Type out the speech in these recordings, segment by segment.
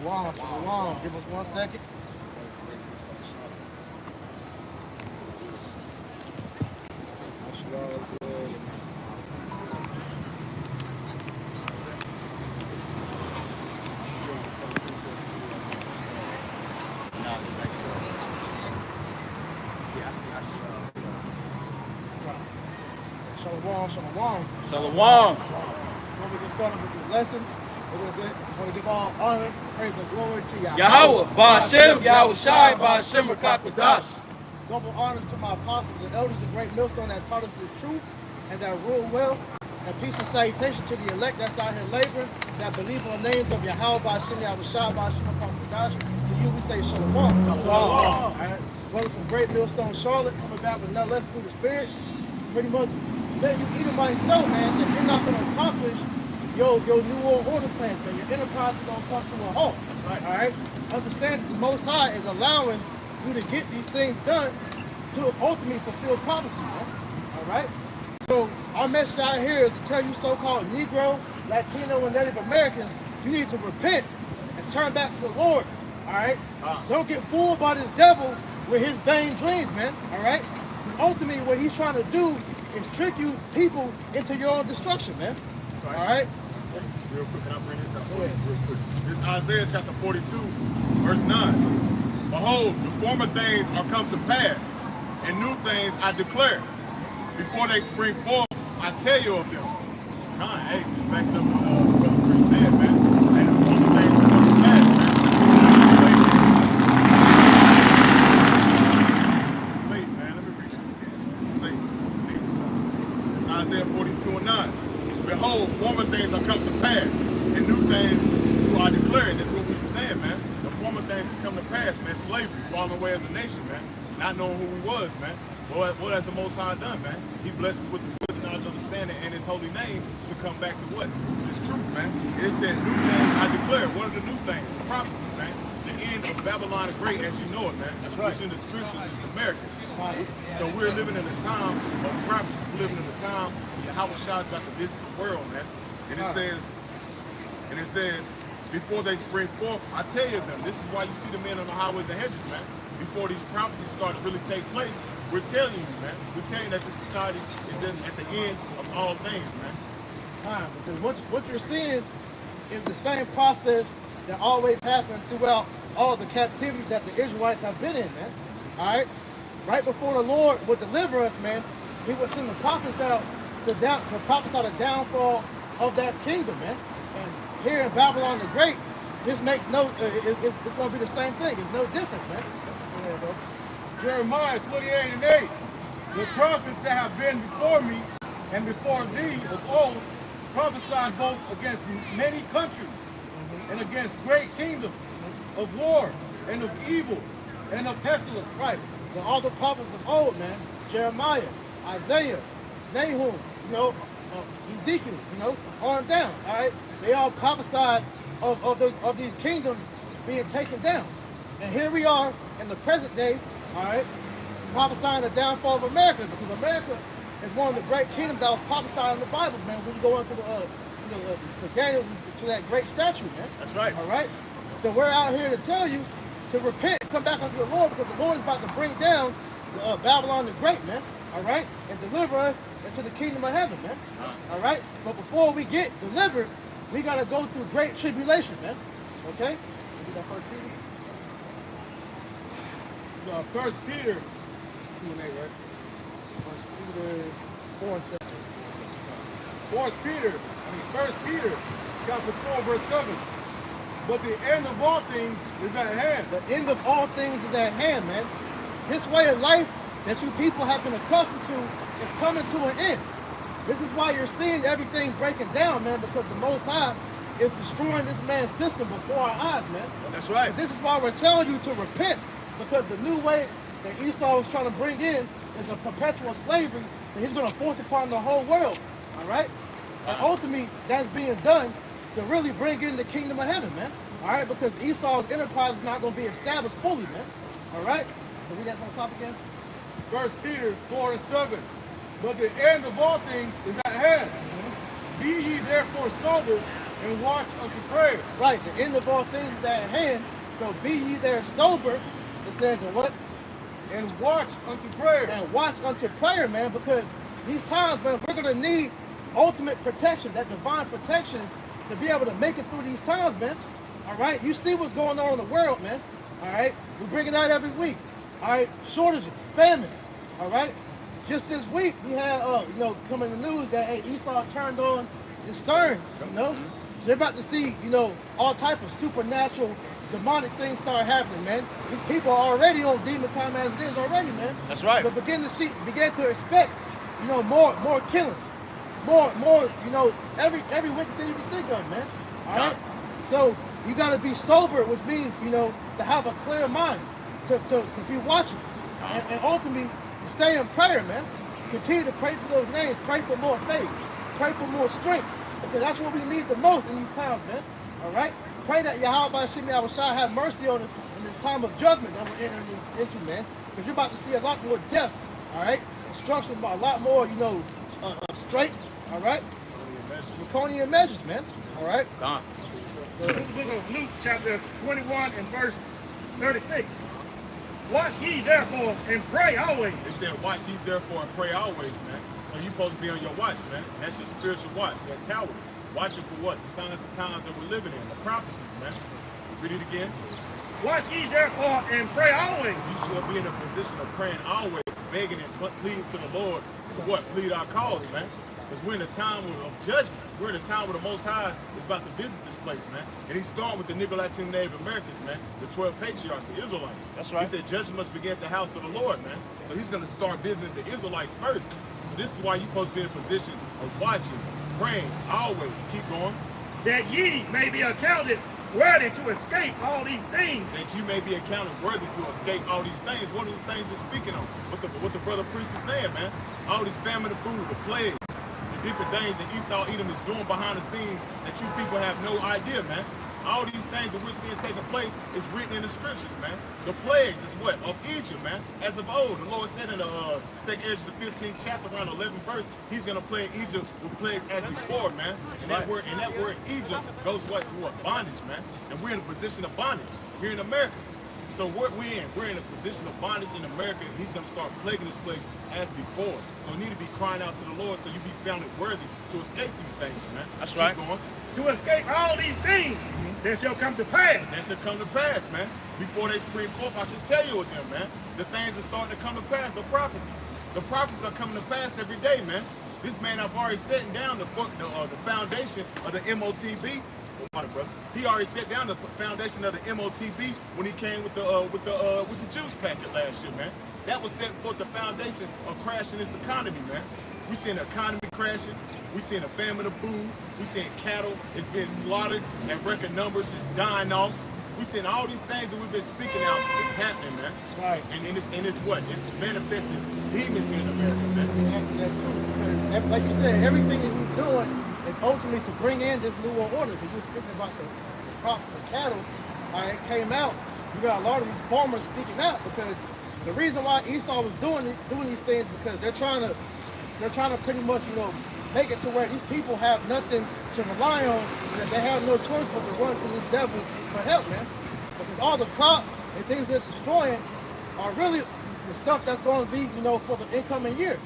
Shalom, shalom. Give us 1 second. Shalom, shalom. Shalom. Before we get started with this lesson, we're going to give all honor, praise, and glory to Yahweh. Yahweh, Ba'ashem, Yahweh Shai, Ba'ashem, Rakakwadash. Double honors to my apostles and elders, the great millstone that taught us the truth and that rule well. And peace and salutation to the elect that's out here laboring, that believe on the names of Yahweh, Ba'ashem, Yahweh Shai, Ba'ashem, Rakakwadash. To you, we say shalom. Shalom. All right. Brothers from Great Millstone, Charlotte, coming back with another lesson through the Spirit. Pretty much let you Edomites know, man, that you're not going to accomplish your New World Order plans, man. Your enterprise is going to come to a halt. That's right. All right? Understand that the Most High is allowing you to get these things done to ultimately fulfill prophecy, man. All right? So our message out here is to tell you so-called Negro, Latino, and Native Americans, you need to repent and turn back to the Lord. All right? Don't get fooled by this devil with his vain dreams, man. All right? Ultimately, what he's trying to do is trick you people into your own destruction, man. Right. All right? Real quick, can I bring this up real quick? This is Isaiah chapter 42, verse 9. Behold, the former things are come to pass, and new things I declare. Before they spring forth, I tell you of them. Hey, just backing up to what Chris said, man. And the former things are come to pass, man. Isaiah 42 and 9. Behold, former things are come to pass, and new things do I declare. That's what we were saying, man. The former things have come to pass, man. Slavery, falling away as a nation, man. Not knowing who we was, man. What has the Most High done, man? He blesses us with the wisdom, knowledge, understanding, and His holy name to come back to what? To this truth, man. It said, new things I declare. What are the new things? The prophecies, man. The end of Babylon the Great, as you know it, man. That's right. Which in the scriptures is America. So we're living in a time of prophecies. We're living in a time when Yahweh Shai is about to visit the world, man. And it says, before they spring forth, I tell you them. This is why you see the men on the highways and hedges, man. Before these prophecies start to really take place, we're telling you, man. We're telling you that this society is at the end of all things, man. Because what you're seeing is the same process that always happened throughout all the captivities that the Israelites have been in, man. All right? Right before the Lord would deliver us, man, He would send the prophets out to prophesy the downfall of that kingdom, man. And here in Babylon the Great, this makes no, it's going to be the same thing. It's no difference, man. Go ahead, bro. Jeremiah 28 and 8. The prophets that have been before me and before thee of old prophesied both against many countries and against great kingdoms of war and of evil and of pestilence. Right. So all the prophets of old, man, Jeremiah, Isaiah, Nahum, Ezekiel, on down, all right? They all prophesied of these kingdoms being taken down. And here we are in the present day, all right, prophesying the downfall of America, because America is one of the great kingdoms that was prophesied in the Bible, man, when you go into to Daniel, to that great statue, man. That's right. All right? So we're out here to tell you to repent and come back unto the Lord, because the Lord is about to bring down Babylon the Great, man, all right, and deliver us into the kingdom of heaven, man, all right? But before we get delivered, we got to go through great tribulation, man, okay? We got 1 Peter? 1 Peter 2 and 8, right? 1 Peter 4 and 7. 1 Peter chapter 4, verse 7. But the end of all things is at hand. The end of all things is at hand, man. This way of life that you people have been accustomed to is coming to an end. This is why you're seeing everything breaking down, man, because the Most High is destroying this man's system before our eyes, man. That's right. And this is why we're telling you to repent, because the new way that Esau is trying to bring in is a perpetual slavery that he's going to force upon the whole world, all right? And ultimately, that's being done to really bring in the kingdom of heaven, man. All right, because Esau's enterprise is not going to be established fully, man. All right? So read that from the top again. 1 Peter 4 and 7. But the end of all things is at hand. Be ye therefore sober, and watch unto prayer. Right, the end of all things is at hand. So be ye there sober, it says, and what? And watch unto prayer. And watch unto prayer, man, because these times, man, we're going to need ultimate protection, that divine protection, to be able to make it through these times, man. All right, you see what's going on in the world, man. All right, we bring it out every week. All right, shortages, famine. All right, just this week we had, coming in the news that Esau turned on his son. So they're about to see, all type of supernatural, demonic things start happening, man. These people are already on demon time as it is already, man. That's right. So begin to expect, more killings, more, every wicked thing you can think of, man. All right. So you got to be sober, which means, to have a clear mind, to be watching, and ultimately to stay in prayer, man. Continue to pray to those names, pray for more faith, pray for more strength, because that's what we need the most in these times, man. All right. Pray that Yahweh Shai have mercy on us in this time of judgment that we're entering into, man. Because you're about to see a lot more death, all right? Destruction by a lot more, strikes, all right? Draconian measures, man, all right? Gone. This is the book of Luke, chapter 21 and verse 36. Watch ye therefore and pray always. It said, watch ye therefore and pray always, man. So you're supposed to be on your watch, man. That's your spiritual watch, that tower. Watching for what? The signs and times that we're living in, the prophecies, man. Read it again. Watch ye therefore and pray always. You should be in a position of praying always, begging and pleading to the Lord to what? Plead our cause, man. Because we're in a time of judgment. We're in a time where the Most High is about to visit this place, man. And he's starting with the Negro Latin Native Americans, man. The 12 patriarchs, the Israelites. That's right. He said judgment must begin at the house of the Lord, man. So he's going to start visiting the Israelites first. So this is why you're supposed to be in a position of watching, praying, always. Keep going. That ye may be accounted worthy to escape all these things. That you may be accounted worthy to escape all these things. What are the things they're speaking on? What the brother priest is saying, man. All this famine of food, the plagues, the different things that Esau Edom is doing behind the scenes that you people have no idea, man. All these things that we're seeing taking place is written in the scriptures, man. The plagues is what? Of Egypt, man. As of old, the Lord said in the 2nd Ezra, the 15th chapter, around 11th verse, he's going to plague Egypt with plagues as before, man. And that word Egypt goes what? To what? Bondage, man. And we're in a position of bondage here in America. So what we're in a position of bondage in America, and he's going to start plaguing this place as before. So we need to be crying out to the Lord so you be found worthy to escape these things, man. That's right. Keep going. To escape all these things that shall come to pass. That should come to pass, man. Before they spring forth, I should tell you with them, man. The things are starting to come to pass, the prophecies. The prophecies are coming to pass every day, man. This man, I've already set down the foundation of the MOTB. Brother. He already set down the foundation of the MOTB when he came with the juice packet last year, man. That was setting forth the foundation of crashing this economy, man. We seeing the economy crashing. We seeing a famine of food. We seeing cattle is being slaughtered and record numbers just dying off. We seeing all these things that we've been speaking out is happening, man. Right. And it's what? It's manifesting demons here in America, man. Because, like you said, everything that he's doing is ultimately to bring in this new world order. Because you're speaking about the crops and the cattle. It came out. You got a lot of these farmers speaking out because the reason why Esau was doing these things because they're trying to pretty much make it to where these people have nothing to rely on, that they have no choice but to run to this devil for help, man. Because all the crops and things they're destroying are really the stuff that's going to be, for the incoming year.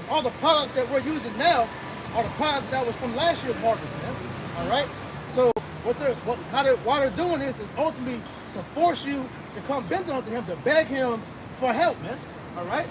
All the products that we're using now are the products that was from last year's harvest, man. All right. So why they're doing this is ultimately to force you to come bend onto him, to beg him for help, man. All right.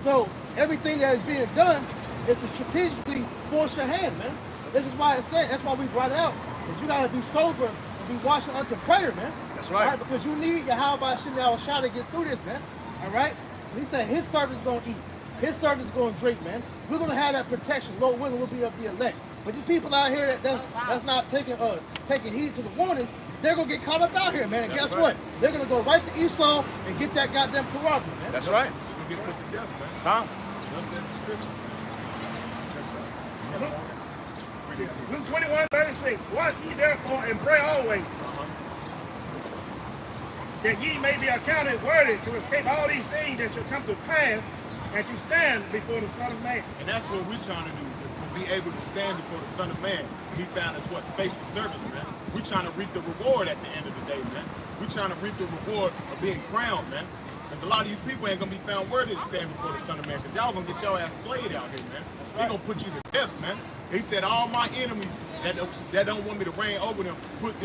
So everything that is being done is to strategically force your hand, man. This is why that's why we brought it out, that you gotta be sober and be watching unto prayer, man. That's right. All right, because you need Yahweh Shai to get through this, man. All right. He said his servants is gonna eat, his servants is gonna drink, man. We're gonna have that protection. Lord willing, we'll be of the elect. But these people out here that's not taking heed to the warning, they're gonna get caught up out here, man. And guess what? They're gonna go right to Esau and get that goddamn prerogative, man. That's right. You're gonna get put to death, man. Huh? That's in the scripture. Luke 21:36. Watch ye therefore and pray always, that ye may be accounted worthy to escape all these things that shall come to pass, and to stand before the Son of Man. And that's what we're trying to do, to be able to stand before the Son of Man. He found us what? Faithful service, man. We're trying to reap the reward at the end of the day, man. We're trying to reap the reward of being crowned, man. Because a lot of you people ain't going to be found worthy to stand before the Son of Man, because y'all going to get your ass slayed out here, man. He going to put you to death, man. He said, all my enemies that don't want me to reign over them, put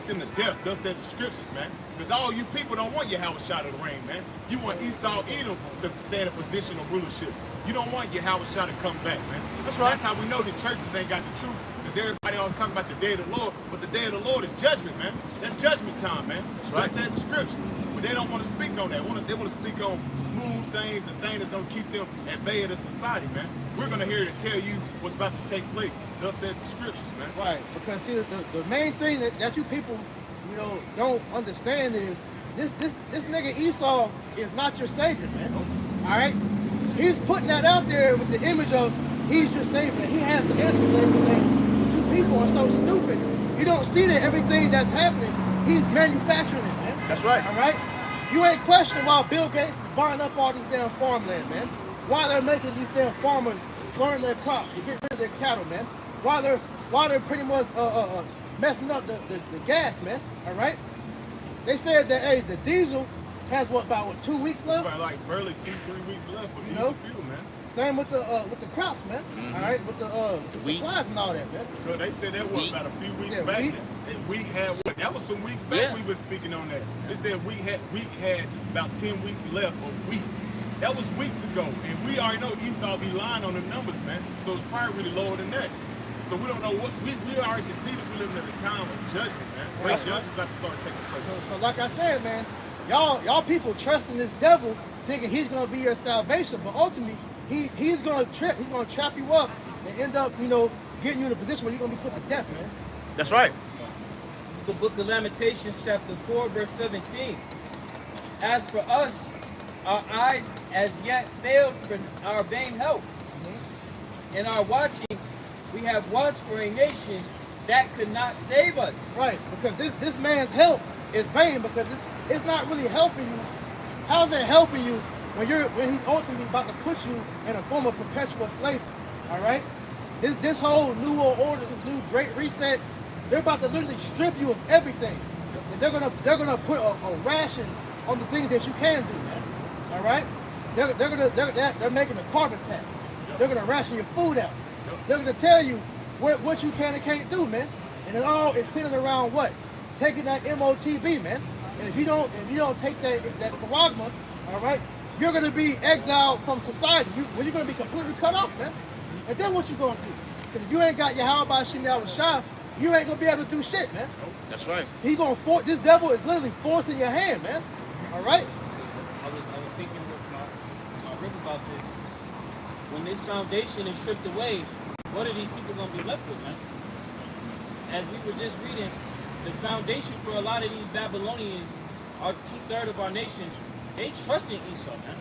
them to death. Thus said the scriptures, man. Because all you people don't want Yahweh Shah to reign, man. You want Esau Edom to stand in position of rulership. You don't want Yahweh Shah to come back, man. That's right. That's how we know the churches ain't got the truth. Because everybody all talking about the day of the Lord, but the day of the Lord is judgment, man. That's judgment time, man. That's right. That said the scriptures. But they don't want to speak on that. They want to speak on smooth things and things that's going to keep them at bay in the society, man. We're going to hear to tell you what's about to take place. Thus said the scriptures, man. Right. Because see, the main thing that you people, you know, don't understand is this nigga Esau is not your savior, man. All right. He's putting that out there with the image of he's your savior. He has the answer to everything. You people are so stupid. You don't see that everything that's happening, he's manufacturing it, man. That's right. All right. You ain't questioning why Bill Gates is buying up all this damn farmland, man. Why they're making these damn farmers burn their crops to get rid of their cattle, man. Why they're pretty much messing up the gas, man. All right. They said that hey, the diesel has about 2 weeks left. It's like barely 2-3 weeks left for diesel fuel, man. Same with the crops, man. All right, with the supplies and all that, man. Because they said that was about a few weeks back. And wheat had what? That was some weeks back we were speaking on that. They said wheat had about 10 weeks left of wheat. That was weeks ago, and we already know Esau be lying on the numbers, man. So it's probably really lower than that. So we don't know what we already can see that we're living at a time of judgment, man. Great judgment's about to start taking place. So like I said, man, y'all people trusting this devil, thinking he's gonna be your salvation, but ultimately he's gonna trap you up and end up, you know, getting you in a position where you're gonna be put to death, man. That's right. The book of Lamentations, chapter 4, verse 17. As for us, our eyes as yet failed for our vain help. In our watching, we have watched for a nation that could not save us. Right, because this man's help is vain, because it's not really helping you. How's it helping you when he's ultimately about to put you in a form of perpetual slavery? All right, this whole new world order, this new great reset, they're about to literally strip you of everything. And they're gonna put a ration on the things that you can do, man. All right, they're making a carbon tax. They're gonna ration your food out. They're gonna tell you what you can and can't do, man. And it all is centered around what? Taking that MOTB, man. And if you don't take that charagma, all right, you're gonna be exiled from society. You're gonna be completely cut off, man. And then what you gonna do? Because if you ain't got Yahweh by Shemiyah Shah, you ain't gonna be able to do shit, man. That's right. He's gonna force. This devil is literally forcing your hand, man. All right. I was speaking with my Rick about this. When this foundation is stripped away, what are these people gonna be left with, man? As we were just reading, the foundation for a lot of these Babylonians, are 2/3 of our nation, they trust in Esau, man.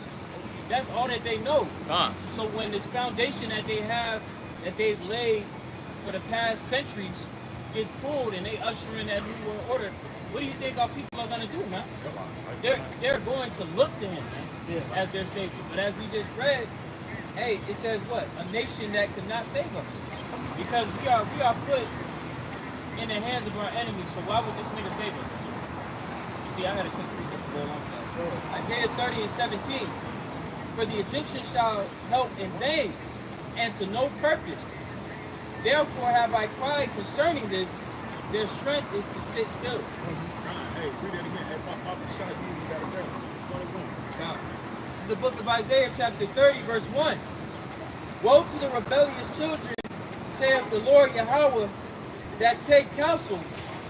That's all that they know. So when this foundation that they have, that they've laid for the past centuries, gets pulled and they usher in that new world order, what do you think our people are gonna do, man? They're going to look to him, man, as their savior. But as we just read, hey, it says what? A nation that could not save us, because we are put in the hands of our enemies. So why would this nigga save us? You see, I had a quick precept to go along with that. Isaiah 30 and 17. For the Egyptians shall help in vain, and to no purpose. Therefore have I cried concerning this. Their strength is to sit still. Hey, read that again. Hey, Papa Shah, you got it there. This is the book of Isaiah, chapter 30, verse 1. Woe to the rebellious children, saith the Lord Yahweh, that take counsel,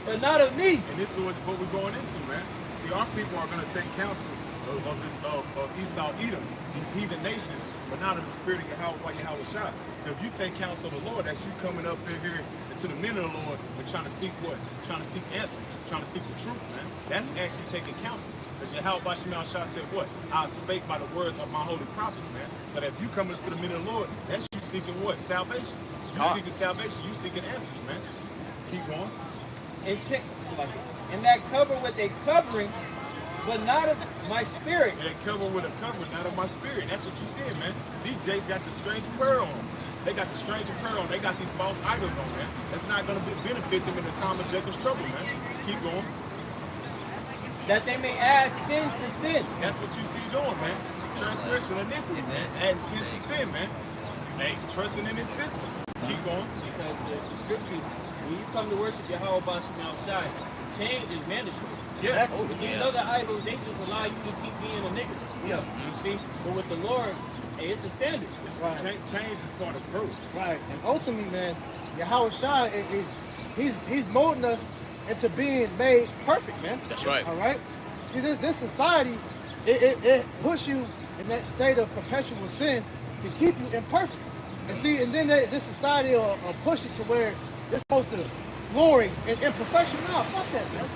but not of me. And this is what we're going into, man. See, our people are going to take counsel of Esau Edom, these heathen nations, but not of the spirit of Yahweh Shah. If you take counsel of the Lord, that's you coming up in here to the men of the Lord and trying to seek what? Trying to seek answers, trying to seek the truth, man. That's actually taking counsel. Because Yahweh Shemel Shah said what? I spake by the words of my holy prophets, man. So that if you coming to the men of the Lord, that's you seeking what? Salvation. You seeking salvation, you seeking answers, man. Keep going. And that cover with a covering, but not of my spirit. And that cover with a covering, not of my spirit. That's what you said, man. These Jays got the strange pearl on. They got the stranger pearl. They got these false idols on, man. That's not going to benefit them in the time of Jacob's trouble, man. Keep going. That they may add sin to sin. That's what you see doing, man. Transgression, iniquity, man. Adding sin to sin, man. They trusting in his system. Keep going. Because the scriptures, when you come to worship Yahweh Bashim outside, change is mandatory. Yes. With these other idols, they just allow you to keep being a nigga. Yeah. You see? But with the Lord, hey, it's a standard. Right. Change is part of growth. Right. And ultimately, man, Yahweh Shai, he's molding us into being made perfect, man. That's right. All right? See, this society, it puts you in that state of perpetual sin to keep you imperfect. And see, and then this society will push it to where it's supposed to glory in imperfection. No, fuck that, man.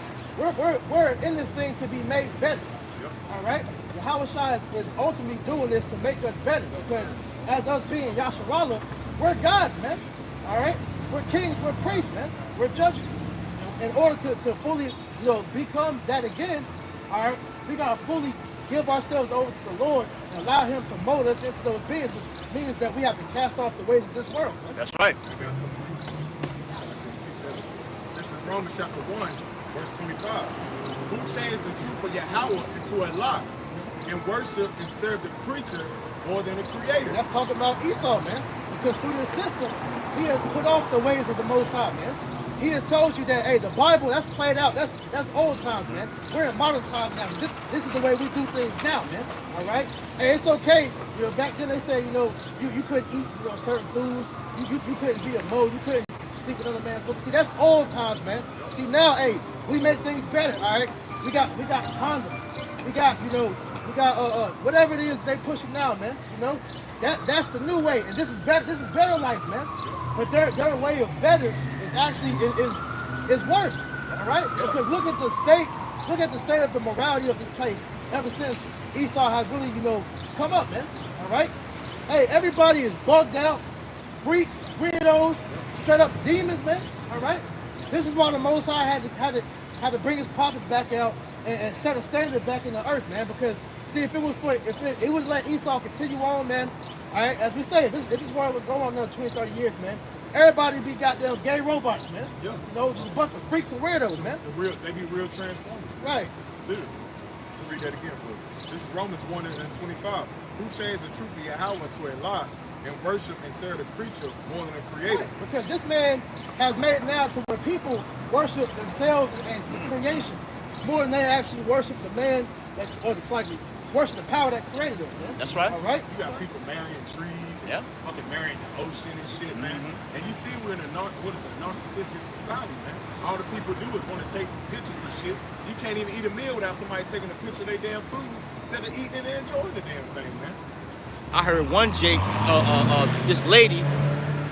We're in this thing to be made better. Yep. All right? Yahweh Shai is ultimately doing this to make us better, because as us being Yasharallah, we're gods, man. All right? We're kings, we're priests, man. We're judges. In order to fully, become that again, all right, we gotta fully give ourselves over to the Lord and allow Him to mold us into those beings, which means that we have to cast off the ways of this world, man. That's right. This is Romans chapter 1, verse 25. Who changed the truth of Yahweh into a lie and worship and serve the creature more than the creator? That's talking about Esau, man. Because through this system, he has put off the ways of the Most High, man. He has told you that, hey, the Bible, that's played out. That's old times, man. We're in modern times now. This is the way we do things now, man. All right? Hey, it's okay. Back then they said, you couldn't eat, certain foods. You couldn't be a mole. You couldn't sleep with another man's book. See, that's old times, man. See, now, hey, we make things better, all right? We got condoms. We got, whatever it is they pushing now, man. That's the new way. And this is better life, man. But their way of better is actually is worse. All right? Because look at the state of the morality of this place ever since Esau has really, come up, man. All right? Hey, everybody is bugged out, freaks, weirdos, straight up demons, man. All right? This is why the Most High had to bring his prophets back out and set a standard back in the earth, man. Because see, if it would let Esau continue on, man. All right, as we say, if this world would go on another 20, 30 years, man, everybody be goddamn gay robots, man. Yeah. Just a bunch of freaks and weirdos, man. They be real transformers. Right. Literally. Let me read that again for you. This is Romans 1 and 25. Who changed the truth of Yahweh to a lie and worship and serve the creature more than the creator? Right. Because this man has made it now to where people worship themselves and the creation more than they actually worship the man worship the power that created them, man. That's right. All right? You got people marrying trees, Yeah. fucking marrying the ocean and shit, man. And you see we're in a narcissistic society, man. All the people do is want to take pictures and shit. You can't even eat a meal without somebody taking a picture of their damn food instead of eating it and enjoying the damn thing, man. I heard one Jake,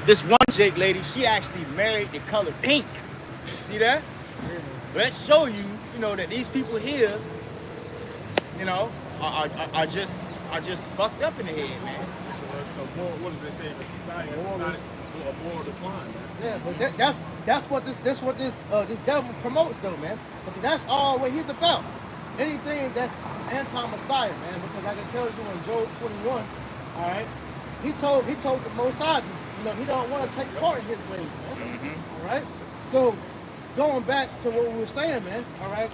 this one Jake lady, she actually married the color pink. See that? Let's show you, that these people here, are just fucked up in the head, man. So more, what does they say in the society? A moral decline, man. Yeah, but that's what this devil promotes, though, man. Because that's all what he's about. Anything that's anti-Messiah, man. Because I can tell you in Job 21, all right, he told the Most High, he don't want to take part in his ways, man. All right. So going back to what we were saying, man. All right,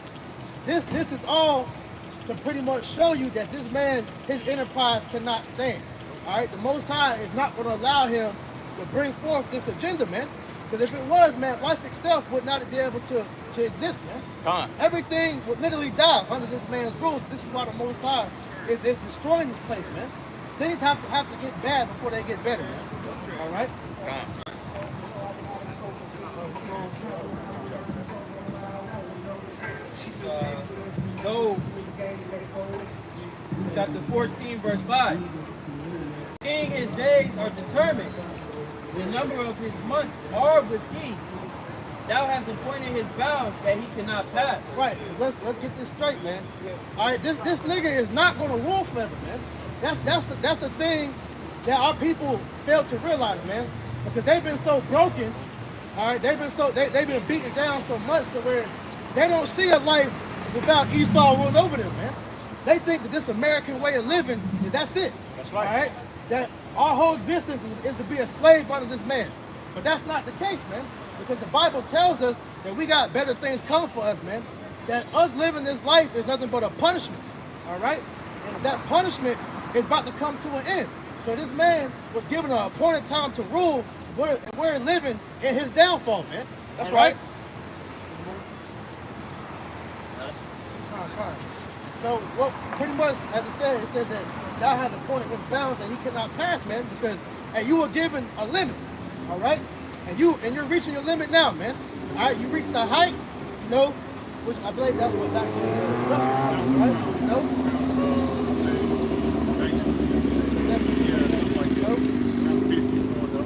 this is all to pretty much show you that this man, his enterprise cannot stand. All right, the Most High is not going to allow him to bring forth this agenda, man. Because if it was, man, life itself would not be able to exist, man. Come on. Everything would literally die under this man's rules. This is why the Most High is destroying this place, man. Things have to get bad before they get better, man. All right? Come on. Job, chapter 14, verse 5. Seeing his days are determined, the number of his months are with thee. Thou hast appointed his bounds that he cannot pass. Right. Let's get this straight, man. All right, this nigga is not gonna rule forever, man. That's the thing that our people fail to realize, man. Because they've been so broken. All right, they've been beaten down so much to where they don't see a life without Esau ruling over them, man. They think that this American way of living is that's it. That's right. All right, that our whole existence is to be a slave under this man. But that's not the case, man. Because the Bible tells us that we got better things coming for us, man. That us living this life is nothing but a punishment. All right? And that punishment is about to come to an end. So this man was given an appointed time to rule. We're living in his downfall, man. That's all right. Fine. So what pretty much, as it said that thou has appointed him bounds that he could not pass, man, because you were given a limit, all right? And you're reaching your limit now, man. All right, you reached the height, you know, which I believe that's what back then, right? You know?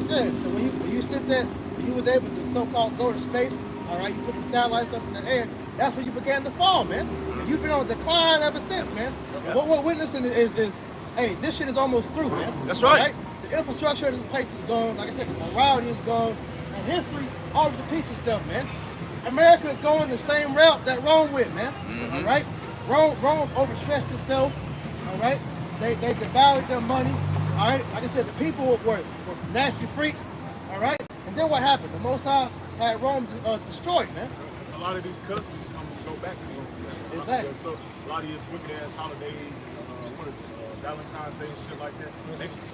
Yeah, so when you sit there, you was able to so-called go to space, all right, you put the satellites up in the air, that's when you began to fall, man. And you've been on decline ever since, man. And what we're witnessing is, hey, this shit is almost through, man. That's right. The infrastructure of this place is gone. Like I said, the morality is gone. And history always repeats itself, man. America is going the same route that Rome went, man. All right? Rome overstretched itself, all right? They devoured their money, all right? Like I said, the people were nasty freaks, all right? And then what happened? The Most High had Rome destroyed, man. Because a lot of these customs go back to Rome. Exactly. So a lot of these wicked ass holidays and what is it? Valentine's Day and shit like that.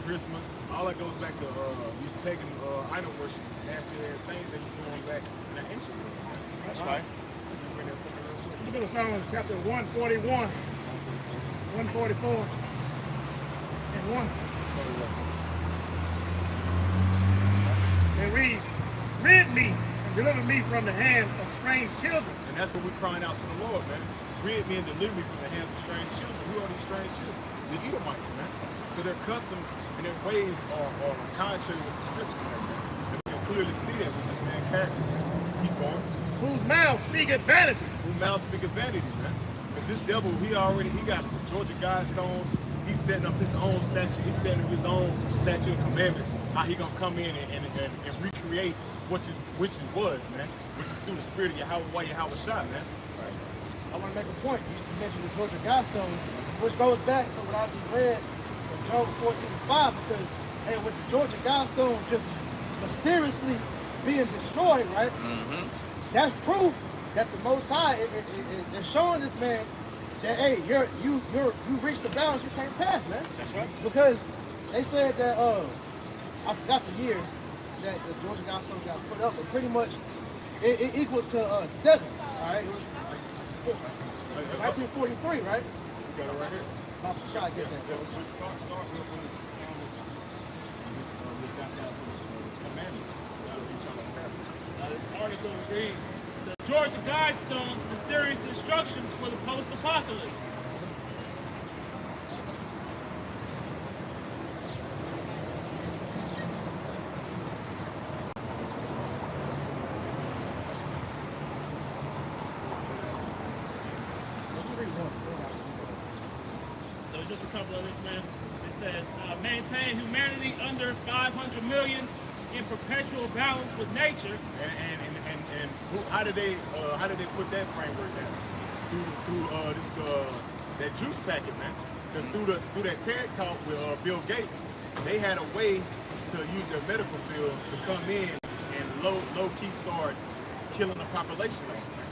Christmas. All that goes back to these pagan idol worship, nasty ass things they was doing back in the ancient world. That's right. The book of Psalms, chapter 141, 144, and 1. It reads, rid me and deliver me from the hand of strange children. And that's what we're crying out to the Lord, man. Rid me and deliver me from the hands of strange children. Who are these strange children? The Edomites, man. Because their customs and their ways are contrary to what the scriptures say, man. And we can clearly see that with this man's character, man. Keep going. Whose mouths speak vanity. Whose mouths speak vanity, man. Because this devil, he got Georgia Guidestones. He's setting up his own statue. He's setting up his own statute of commandments. How he gonna come in and recreate which it was, man. Which is through the spirit of Yahweh shot, man. Right. I want to make a point. You mentioned the Georgia Guidestones, which goes back to what I just read from Job 14:5, because hey, with the Georgia Guidestones just mysteriously being destroyed, right? Mm-hmm. That's proof that the Most High is showing this man that hey, you reached the balance you can't pass, man. That's right. Because they said that I forgot the year that the Georgia Guidestones got put up, but pretty much it equaled to 7. All right, it was 1943, right? We got it right here. I'm trying to get that. Start with we'll jump down to the commandments. He's trying to establish. This article reads, the Georgia Guidestones, mysterious instructions for the post-apocalypse. So just a couple of this, man. It says, maintain humanity under 500 million in perpetual balance with nature. And how did they put that framework down? Through that juice packet, man. Because through that TED talk with Bill Gates, they had a way to use their medical field to come in and low key start killing the population off, man.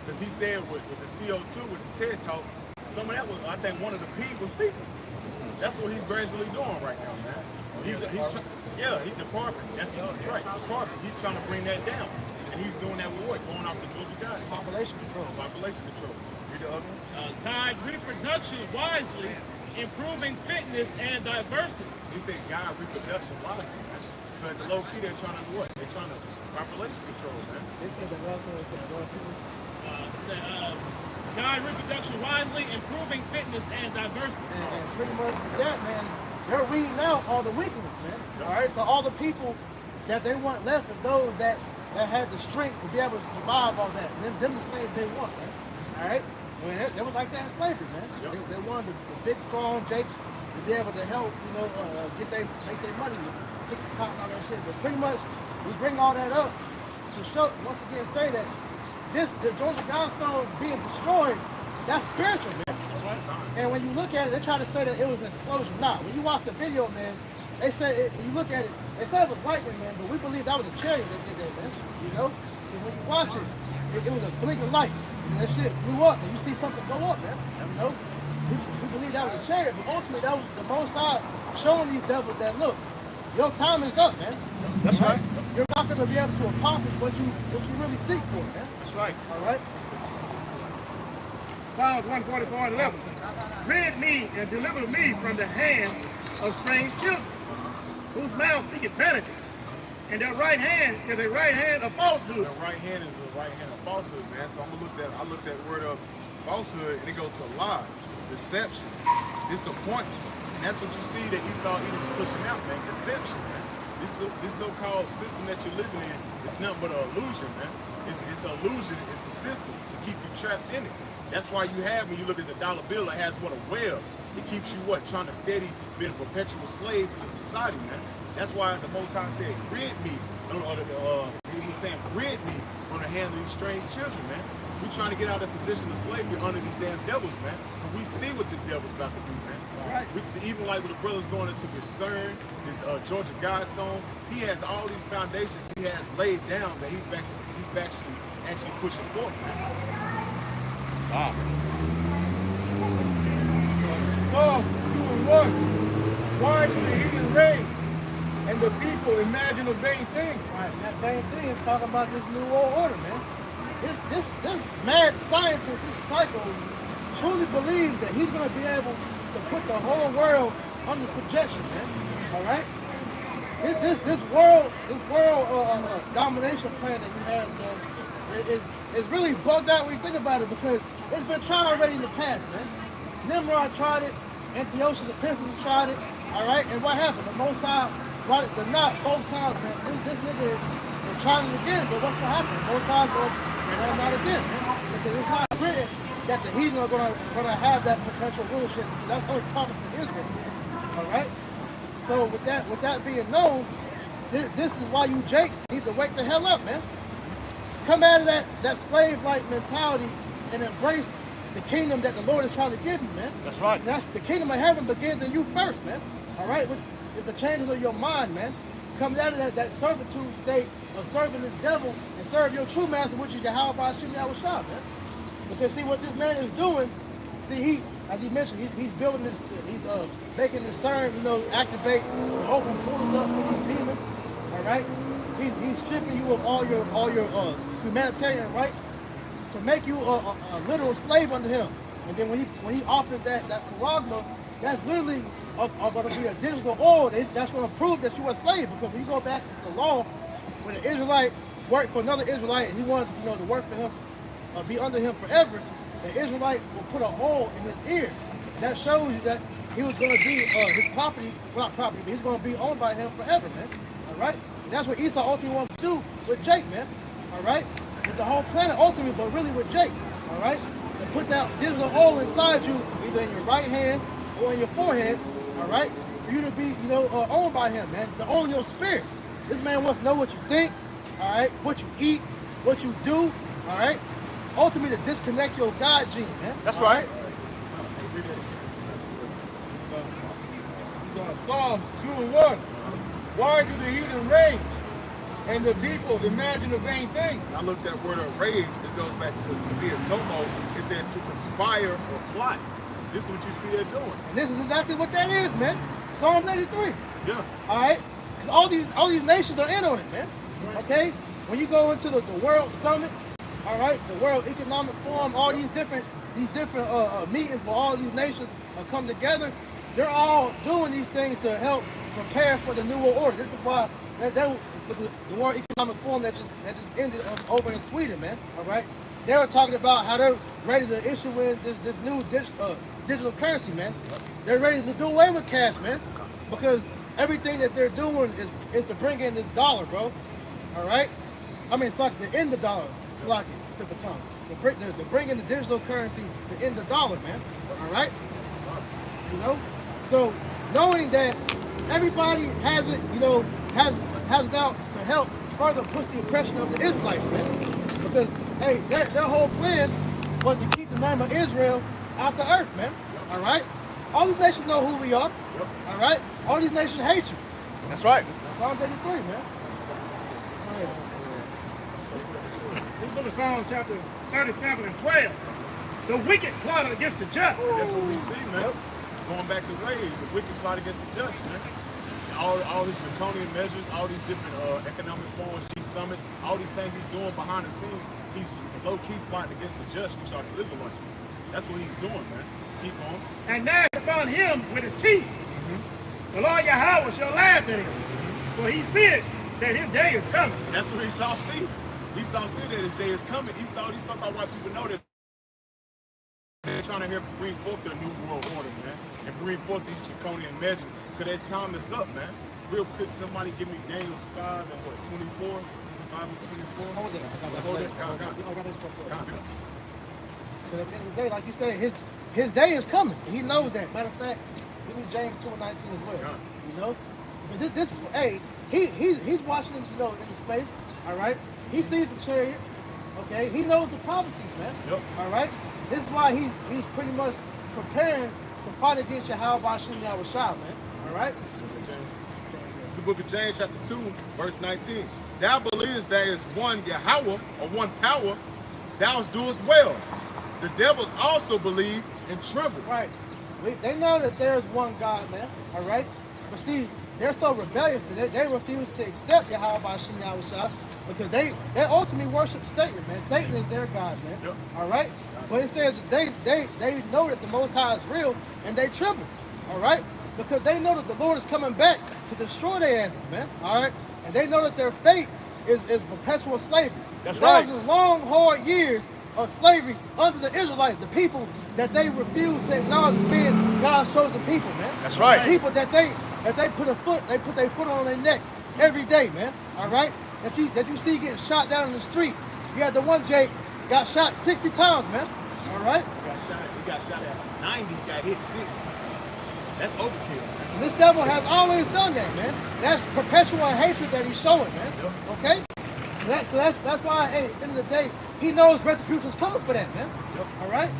Because he said with the CO2 with the TED talk, some of that was, I think one of the P was people. That's what he's gradually doing right now, man. He's the carbon. That's right, carbon. He's trying to bring that down, and he's doing that with what? Going off the Georgia guys. Population control. Population control. Read the other one. Guide reproduction wisely, improving fitness and diversity. He said guide reproduction wisely, man. So at the low key, they're trying to do what? They're trying to population control, man. They said that Guide reproduction wisely, improving fitness and diversity. and pretty much with that, man, they're weeding out all the weak ones, man. All right, so all the people that they want left of those that had the strength to be able to survive all that. Them the slaves they want, man. All right, I mean, they was like that in slavery, man. Yep. They wanted the big, strong jakes to be able to help, make their money, kick the cotton, all that shit. But pretty much, we bring all that up to show, once again, say that the Georgia Guidestones being destroyed, that's spiritual, man. That's right. And when you look at it, they try to say that it was an explosion. Nah, when you watch the video, man, They say, you look at it, they say it was lightning, man, but we believe that was a chariot that did that, man. You know? Because when you watch it, it was a blinking light. And that shit blew up, and you see something go up, man. You know? We believe that was a chariot, but ultimately that was the Most High showing these devils that, look, your time is up, man. That's right. You're not going to be able to accomplish what you really seek for, man. That's right. All right? Psalms 144 and 11. Rid me and deliver me from the hand of strange children, whose mouth speaketh vanity, and their right hand is a right hand of falsehood. The right hand is a right hand of falsehood, man. So I looked at the word of falsehood, and it goes to lie, deception, disappointment. And that's what you see that Esau is pushing out, man. Deception, man. This so-called system that you're living in is nothing but an illusion, man. It's an illusion. It's a system to keep you trapped in it. That's why you have, when you look at the dollar bill, it has what, a web. It keeps you what, trying to steady being a perpetual slave to the society, man. That's why the Most High said, rid me. He was saying, rid me on the hand of these strange children, man. We're trying to get out of the position of slavery under these damn devils, man. And we see what this devil's about to do, man. Right. Even like with the brothers going into Discern, his Georgia Guidestones, he has all these foundations he has laid down that he's actually pushing forth, man. Wow. Psalms 2 and 1. Why do the heathen rage and the people imagine a vain thing? Right, and that vain thing is talking about this new world order, man. This mad scientist, this psycho, truly believes that he's going to be able to put the whole world under subjection, man. All right. This world domination plan that he has, man, is really bugged out when you think about it, because it's been tried already in the past, man. Nimrod tried it, Antiochus Epiphanes tried it, all right. And what happened? The Most High brought it to naught both times, man. This nigga is trying it again, but what's gonna happen? The Most High going to bring it not again, man. Because it's not written that the heathen are gonna have that perpetual rulership. That's only promised to Israel. All right. So with that being known, this is why you Jakes need to wake the hell up, man. Come out of that slave-like mentality and embrace the kingdom that the Lord is trying to give you, man. That's right. And that's the kingdom of heaven begins in you first, man. All right, which is the changes of your mind, man. Coming out of that servitude state of serving this devil and serve your true master, which is Yahweh Ba'ashim Yahushua, man. Because see what this man is doing. See, as he mentioned, he's building this. He's making this CERN, activate, open portals up for these demons. All right. He's stripping you of all your humanitarian rights to make you a literal slave under him. And then when he offers that charagma, that's literally going to be a digital oil that's going to prove that you're a slave. Because when you go back to the law, when an Israelite worked for another Israelite and he wanted to work for him, be under him forever, the Israelite will put a hole in his ear. That shows you that he was going to be his property, well, not property, but he's going to be owned by him forever, man. All right? And that's what Esau ultimately wants to do with Jake, man. All right? With the whole planet ultimately, but really with Jake. All right? To put that digital oil inside you, either in your right hand or in your forehead, all right? For you to be, owned by him, man. To own your spirit. This man wants to know what you think, all right? What you eat, what you do, all right? Ultimately, to disconnect your God gene, man. That's right. Psalms 2 and 1. Why do the heathen rage and the people imagine a vain thing? I looked at word of rage, it goes back to be a tomo. It said to conspire or plot. This is what you see they're doing. And this is exactly what that is, man. Psalm 83. Yeah. All right? Because all these nations are in on it, man. Okay? When you go into the World Summit, all right, the World Economic Forum, all these different meetings where all these nations come together, they're all doing these things to help prepare for the New World Order. This is why the World Economic Forum that just ended over in Sweden, man. All right, they were talking about how they're ready to issue in this new digital currency, man. They're ready to do away with cash, man, because everything that they're doing is to bring in this dollar, bro. All right, I mean, to end the dollar. Slocky, flip the tongue. To bring in the digital currency to end the dollar, man. All right? So knowing that everybody has it, has it out to help further push the oppression of the Israelites, man. Because, hey, their whole plan was to keep the name of Israel out the earth, man. All right? All these nations know who we are. All right? All these nations hate you. That's right. Psalms 83, man. This book of Psalms, chapter 37 and 12. The wicked plotted against the just. That's what we see, man. Going back to rage, the wicked plot against the just, man. All these draconian measures, all these different economic reforms, these summits, all these things he's doing behind the scenes, he's low-key plotting against the just, which are the Israelites. That's what he's doing, man. Keep on. And gnash upon him with his teeth. The Lord Yahweh shall laugh at him. For he said that his day is coming. That's what Esau see. Esau see that his day is coming. Esau, these so-called white people know that they're trying to bring forth their new world order, man, and bring forth these draconian measures. Because that time is up, man. Real quick, somebody give me Daniel 5 and what, 24? 5 and 24? Hold it. Hold it. Got it. So at the end of the day, like you said, his day is coming. He knows that. Matter of fact, give me James 2 and 19 as well. Yeah. You know? But this is, hey, he's watching, you know, in space, all right? He sees the chariots, okay? He knows the prophecies, man. Yep. All right? This is why he's pretty much preparing to fight against Yahweh Bashim Yahushua, man. All right? This is the book of James, chapter 2, verse 19. Thou believest there is one Yahweh, or one power, thou doest well. The devils also believe and tremble. Right. They know that there's one God, man. All right? But see, they're so rebellious that they refuse to accept Yahweh Bashim Yahushua because they ultimately worship Satan, man. Satan is their God, man. Yep. All right? But it says that they know that the Most High is real and they tremble. All right? Because they know that the Lord is coming back to destroy their asses, man. All right? And they know that their fate is perpetual slavery. That's right. Thousands of long, hard years of slavery under the Israelites, the people that they refuse to acknowledge as being God's chosen people, man. That's right. The people that they put their foot on their neck every day, man. All right? That you see getting shot down in the street. You had the one Jake got shot 60 times, man. All right? He got shot at 90, got hit 60. That's overkill. And this devil has always done that, man. That's perpetual hatred that he's showing, man. Yep. Okay? So that's why, hey, at the end of the day, he knows retribution's coming for that, man. Yep. All right?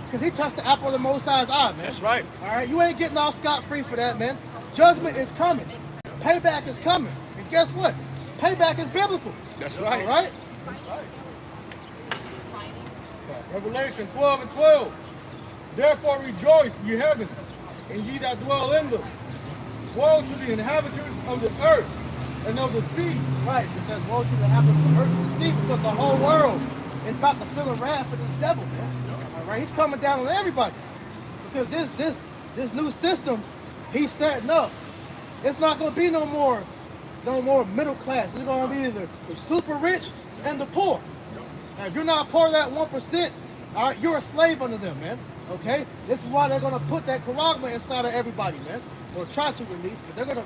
Because he touched the apple of the Most High's eye, man. That's right. All right? You ain't getting off scot-free for that, man. Judgment is coming. Payback is coming. And guess what? Payback is biblical. That's right. All right? Revelation 12 and 12. Therefore rejoice, ye heavens, and ye that dwell in them. Woe to the inhabitants of the earth and of the sea. Right. It says, woe to the inhabitants of the earth and the sea, because the whole world is about to feel the wrath of this devil, man. All right? He's coming down on everybody. Because this new system he's setting up, it's not going to be no more middle class. It's going to be either the super rich and the poor. Now, if you're not part of that 1%, all right, you're a slave under them, man. Okay? This is why they're going to put that charagma inside of everybody, man. Or try to release, but they're going to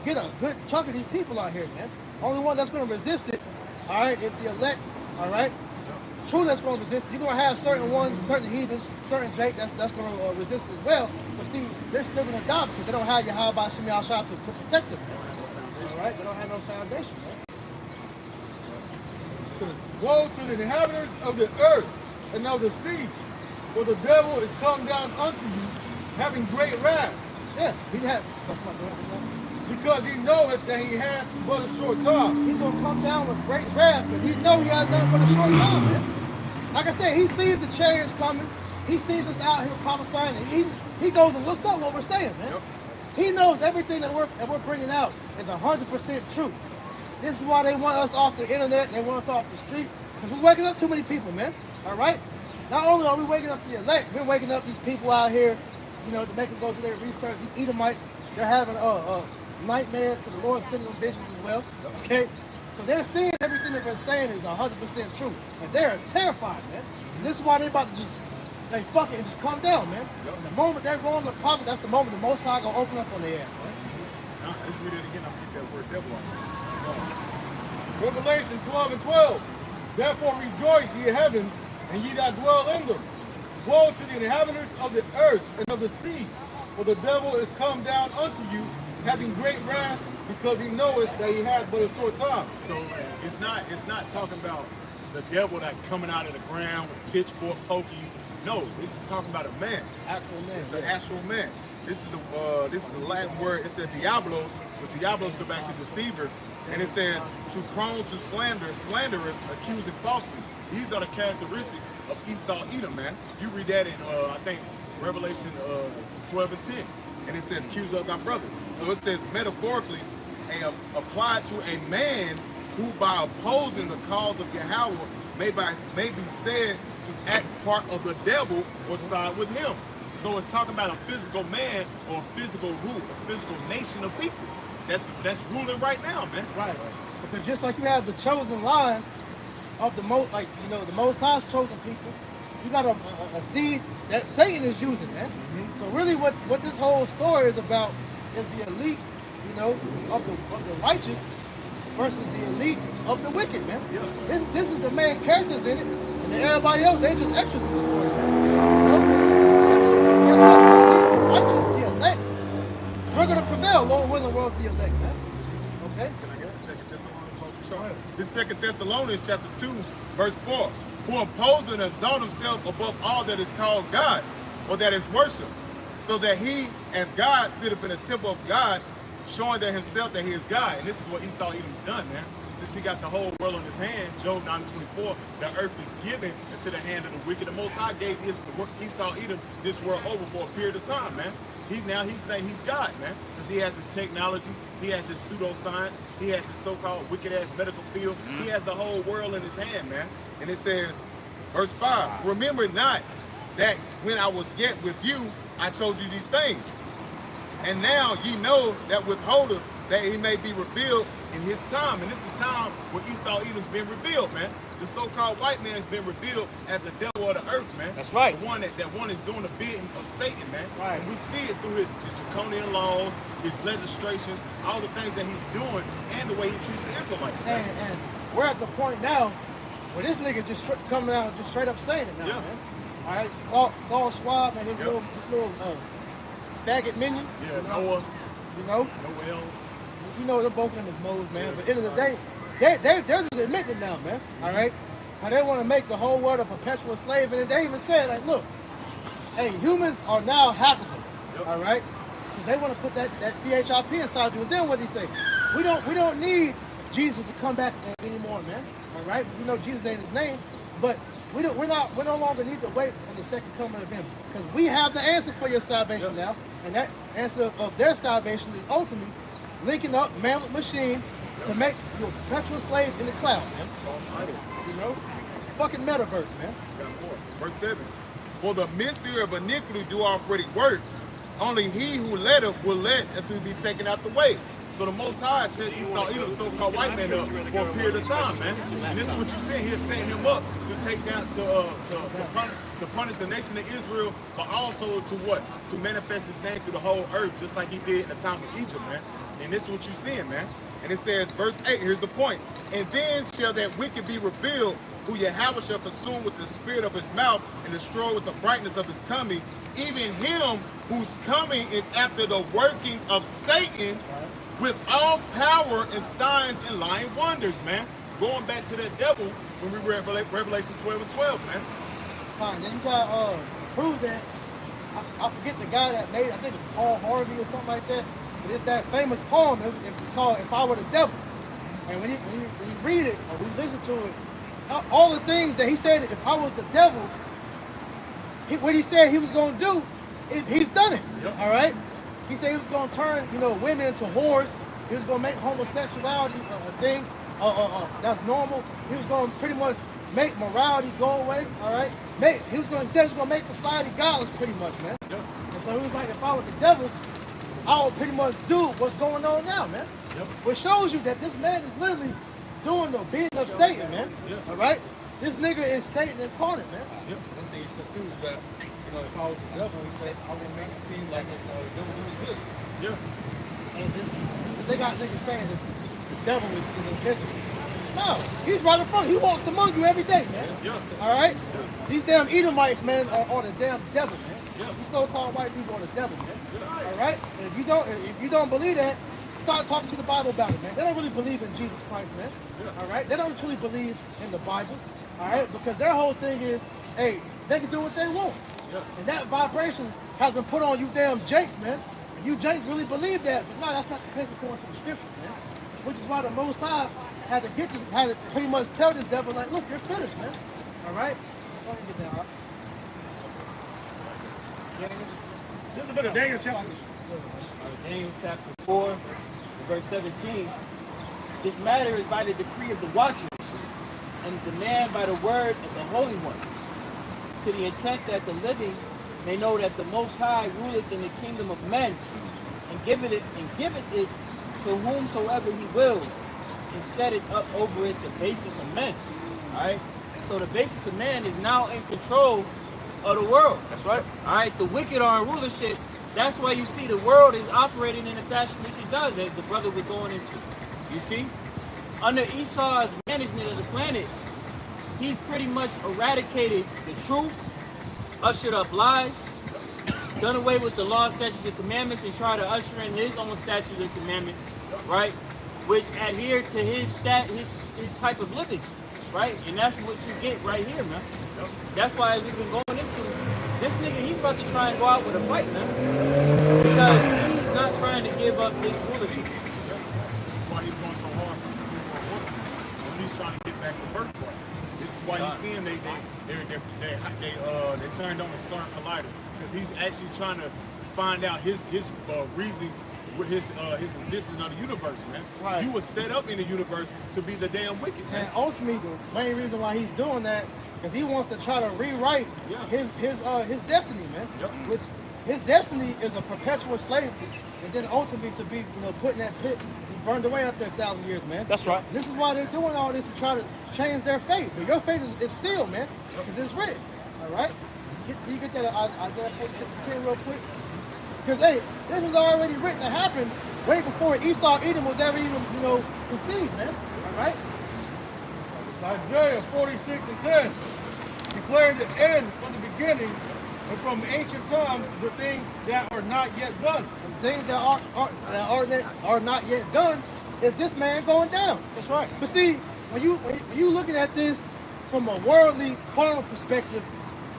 get a good chunk of these people out here, man. Only one that's going to resist it, all right, is the elect, all right? True, that's going to resist it. You're going to have certain ones, certain heathens, certain Jake that's going to resist it as well. But see, they're still going to die because they don't have Yahweh Bashim Yahushua to protect them, man. All right? They don't have no foundation, man. Woe to the inhabitants of the earth and of the sea, for the devil is come down unto you, having great wrath. Yeah, Because he knoweth that he hath but a short time. He's going to come down with great wrath because he knows he has nothing but a short time, man. Like I said, he sees the chariots coming. He sees us out here prophesying, and he goes and looks up what we're saying, man. Yep. He knows everything that we're bringing out is 100% true. This is why they want us off the internet, they want us off the street, because we're waking up too many people, man. All right? Not only are we waking up the elect, we're waking up these people out here, you know, to make them go do their research. These Edomites, they're having nightmares because the Lord sending them visions as well. Okay? So they're seeing everything that we're saying is 100% true. And they're terrified, man. And this is why they're about to they fuck it and just come down, man. And the moment they're going to the prophet, that's the moment the Most High gonna open up on their ass, man. Let's read it again. I'll get that word devil on. Revelation 12 and 12. Therefore rejoice, ye heavens, and ye that dwell in them. Woe to the inhabitants of the earth and of the sea, for the devil is come down unto you, having great wrath, because he knoweth that he hath but a short time. So it's not talking about the devil that coming out of the ground with a pitchfork poking you. No, this is talking about a man. Actual man. It's an actual man. This is the Latin word. It said diablos, which diablos go back to deceiver, and it says to prone to slander, slanderous, accusing falsely. These are the characteristics of Esau Edom, man. You read that in I think Revelation 12 and 10, and it says accuse of thy brother. So it says metaphorically, applied to a man who by opposing the cause of Yahweh may be said to act part of the devil or side with him. So it's talking about a physical man or a physical rule, a physical nation of people that's ruling right now, man. Right. Because just like you have the chosen line of the most, like, you know, the Most High's chosen people, you got a seed that Satan is using, man. So really what this whole story is about is the elite, you know, of the righteous versus the elite of the wicked, man. Yeah. This is the main characters in it, and then everybody else, they just extras in the story, man. Righteous, the elect, we're going to prevail. Lord willing, we're the elect, man. Okay? Can I get to 2 Thessalonians? Sure. This 2 Thessalonians chapter 2, verse 4. Who oppose and exalt himself above all that is called God, or that is worship, so that he, as God, sitteth in the temple of God, showing that himself that he is God. And this is what Esau Edom's done, man. Since he got the whole world in his hand, Job 9:24, the earth is given into the hand of the wicked. The Most High gave Esau Edom this world over for a period of time, man. He's God, man, because he has his technology, he has his pseudoscience, he has his so-called wicked-ass medical field. He has the whole world in his hand, man. And it says, verse 5, remember not that when I was yet with you, I told you these things. And now ye know that withholdeth that he may be revealed in his time. And this is the time when Esau Edom's been revealed, man. The so-called white man has been revealed as a devil of the earth, man. That's right. The one that one is doing the bidding of Satan, man. Right. And we see it through his draconian laws, his legislations, all the things that he's doing, and the way he treats the Israelites, man. And we're at the point now where this nigga just coming out and just straight up saying it now, man. All right, Klaus Schwab and his little faggot minion. Yeah, you know, Noah. You know? Noel. You know, they're both of them as moles, man. Yeah, but at the end of the day, they're just admitting now, man. All right? How they want to make the whole world a perpetual slave. And they even said, like, look, hey, humans are now hackable. Yep. All right? Because they want to put that CHIP inside you. And then what do they say? We don't need Jesus to come back anymore, man. All right? We know Jesus ain't his name, but we no longer need to wait on the second coming of him, because we have the answers for your salvation now, and that answer of their salvation is ultimately linking up man with machine to make you a perpetual slave in the cloud, man. False idol. You know, fucking metaverse, man. Verse 7. For the mystery of iniquity do already work. Only he who letteth will let until he be taken out the way. So the Most High set Esau Edom, so-called white man, up for a period of time, man. And this is what you're seeing. He's setting him up to take down, to punish the nation of Israel, but also to what? To manifest his name through the whole earth, just like he did in the time of Egypt, man. And this is what you're seeing, man. And it says, verse 8, here's the point. And then shall that wicked be revealed, who Yahweh shall consume with the spirit of his mouth and destroy with the brightness of his coming, even him whose coming is after the workings of Satan, with all power and signs and lying wonders, man. Going back to that devil when we read Revelation 12 and 12, man. Fine. Then you got prove that. I forget the guy that made it. I think it's Paul Harvey or something like that. But it's that famous poem. It's called "If I Were the Devil." And when you read it or we listen to it, all the things that he said, if I was the devil, what he said he was going to do, he's done it. Yep. All right. He said he was going to turn, women into whores. He was going to make homosexuality a thing that's normal. He was going to pretty much make morality go away. All right. He was going to make society godless, pretty much, man. Yep. And so he was like, if I was the devil, I would pretty much do what's going on now, man. Yep. Which shows you that this man is literally doing the bidding of Satan, man. Yep. All right. This nigga is Satan incarnate, man. Yep. One thing he said too is that, if I was the devil, he said, I would make it seem like the devil didn't exist. Yeah. And they got niggas saying that the devil is invisible. No, he's right in front. He walks among you every day, man. Yeah. All right? Yeah. These damn Edomites, man, are the damn devil, man. Yeah. These so-called white people are the devil, man. Yeah. All right? And if you don't believe that, start talking to the Bible about it, man. They don't really believe in Jesus Christ, man. Yeah. All right? They don't truly believe in the Bible. All right? Because their whole thing is, hey, they can do what they want. And that vibration has been put on you damn jakes, man. And you jakes really believe that, but no, that's not the case according to the scriptures, man. Which is why the Most High had to pretty much tell this devil, like, look, you're finished, man. All right? Go ahead and get that, This is a bit of Daniel chapter. Daniel chapter 4, verse 17. This matter is by the decree of the watchers, and demand by the word of the holy ones, to the intent that the living may know that the Most High ruleth in the kingdom of men, and giveth it to whomsoever he will, and set it up over it the basis of men. Alright? So the basis of man is now in control of the world. That's right. Alright, the wicked are in rulership. That's why you see the world is operating in the fashion which it does, as the brother was going into. You see? Under Esau's management of the planet, he's pretty much eradicated the truth, ushered up lies, done away with the law, statutes, and commandments, and tried to usher in his own statutes and commandments, right? Which adhere to his type of living, right? And that's what you get right here, man. That's why we've been going into this nigga. He's about to try and go out with a fight, man, because he's not trying to give up his rulership. This is why he's going so hard for these people on work, because he's trying to get back the birthright. This is why you see him. They turned on the CERN collider, because he's actually trying to find out his reason with his existence of the universe, man. Right. You were set up in the universe to be the damn wicked, man. And ultimately, the main reason why he's doing that is he wants to try to rewrite his destiny, man. Yep. Which his destiny is a perpetual slavery, and then ultimately to be, put in that pit, and burned away after 1,000 years, man. That's right. This is why they're doing all this to try to change their fate. But your fate is sealed, man, because it's written. All right. Can you get that Isaiah 46:10 real quick? Because hey, this was already written to happen way before Esau Edom was ever even, conceived, man. All right. Isaiah 46:10, declaring the end from the beginning and from ancient times the things that are not yet done. The things that are not yet done is this man going down. That's right. But see, when you looking at this from a worldly, carnal perspective,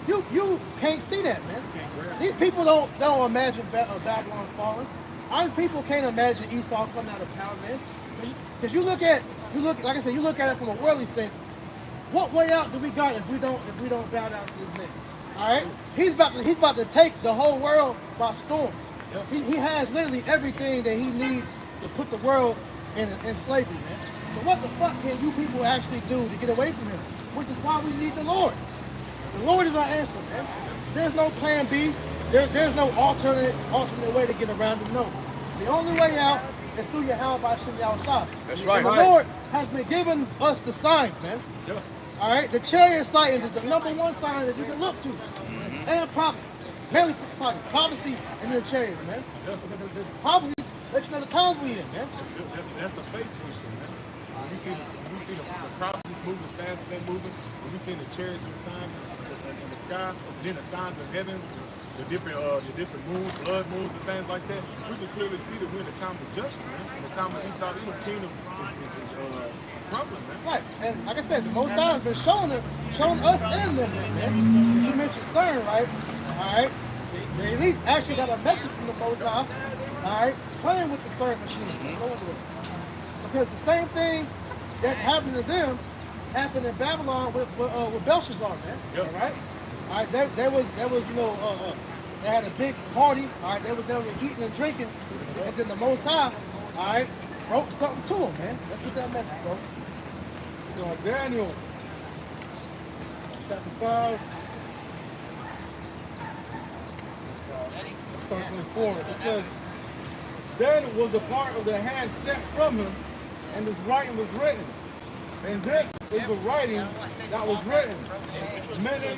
you can't see that, man. These people don't imagine Babylon falling. Our people can't imagine Esau coming out of power, man. Because you look at it from a worldly sense. What way out do we got if we don't bow down to this man? All right, he's about to take the whole world by storm. Yep. He has literally everything that he needs to put the world in slavery, man. So what the fuck can you people actually do to get away from him? Which is why we need the Lord. The Lord is our answer, man. There's no plan B. There's no alternate way to get around it. No. The only way out is through your Yahweh by Shem Yahushua. That's right. And the Lord has been giving us the signs, man. Yeah. All right? The chariot signs is the number one sign that you can look to. And prophecy. Mainly prophecy and the chariot, man. Because the prophecy lets you know the times we in, man. That's a faith booster, man. We see the prophecies moving as fast as they're moving. When we see the chariots and the signs in the sky, then the signs of heaven, the different moons, blood moons and things like that, we can clearly see that we're in the time of judgment, man. In the time of Esau, the kingdom is crumbling, man. Right, and like I said, the Most High has been showing us and them, man. You mentioned CERN, right? All right, the elites actually got a message from the Most High, all right, playing with the CERN machine. Because the same thing that happened to them happened in Babylon with Belshazzar, man. Yep. All right, there was they had a big party. All right, they were eating and drinking, and then the Most High, all right, wrote something to them, man. Let's get that message, bro. Daniel chapter 5, verse 24. It says, Daniel was a part of the hand sent from him, and this writing was written. And this is the writing that was written. Mene,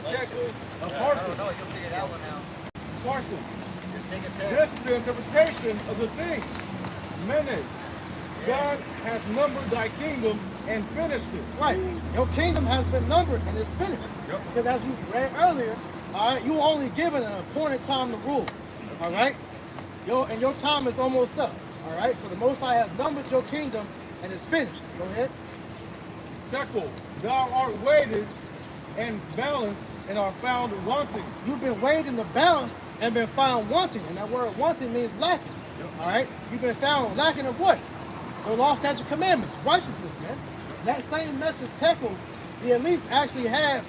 tekel, parson. Parson. This is the interpretation of the thing. Mene. God hath numbered thy kingdom and finished it. Right. Your kingdom has been numbered and it's finished. Yep. Because as you read earlier, all right, you were only given an appointed time to rule. All right? And your time is almost up. All right? So the Most High has numbered your kingdom and it's finished. Go ahead. Tekel, thou art weighted and balance and are found wanting. You've been weighed in the balance and been found wanting. And that word wanting means lacking. All right? You've been found lacking of what? The law, statutes, commandments, righteousness, man. That same message Tekel, the elites actually had,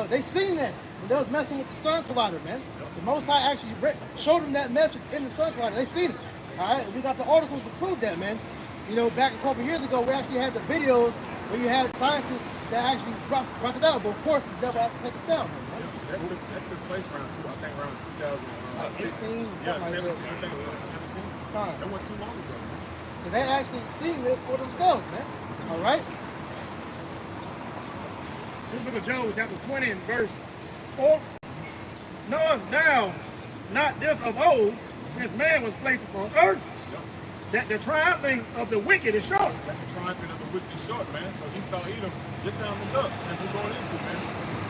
they seen that when they was messing with the sun collider, man. The Most High actually showed them that message in the sun collider. They seen it. All right? And we got the articles to prove that, man. You know, back a couple years ago, we actually had the videos where you had scientists that actually brought it down. But of course, the devil had to take it down, man. That took place around 2016. 18, Yeah, something 17. like that. I think it was 17. Fine. That wasn't too long ago, man. So they actually seen this for themselves, man. All right? This book of Job, chapter 20 and verse 4. Knowest thou not this of old, since man was placed upon earth, that the triumphing of the wicked is short? That the triumphing of the wicked is short, man. So Esau, Edom, your time is up. As we're going into, man.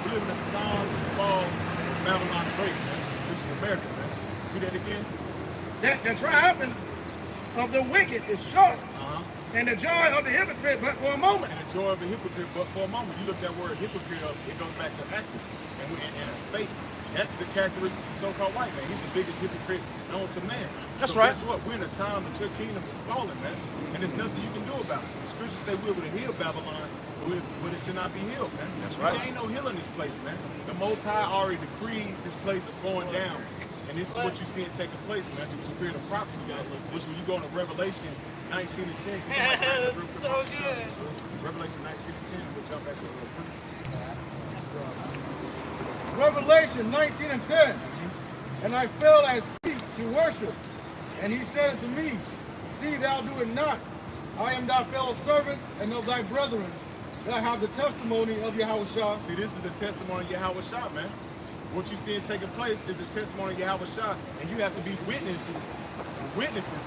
We're living at the time of the fall of Babylon the Great, man. Which is America, man. Read that again. That the triumphing of the wicked is short, Uh-huh. and the joy of the hypocrite but for a moment. And the joy of a hypocrite, but for a moment, you look that word hypocrite up, it goes back to acting and faith. That's the characteristics of so-called white man. He's the biggest hypocrite known to man. That's so right. Guess what? We're in a time that your kingdom is falling, man. And there's nothing you can do about it. The scriptures say we're able to heal Babylon, but it should not be healed, man. That's right. There ain't no healing this place, man. The Most High already decreed this place of going down. And this is what you're seeing taking place, man, through the spirit of prophecy, man. Which when you go into Revelation 19 and 10, That's so good. Revelation 19 and 10, we'll jump back to real quick. Revelation 19 and 10. And I fell at his feet to worship. And he said unto me, See thou do it not. I am thy fellow servant and of thy brethren, that have the testimony of Yahushua. See, this is the testimony of Yahweh Shah, man. What you seeing taking place is the testimony of Yahweh Shah, and you have to be witnesses,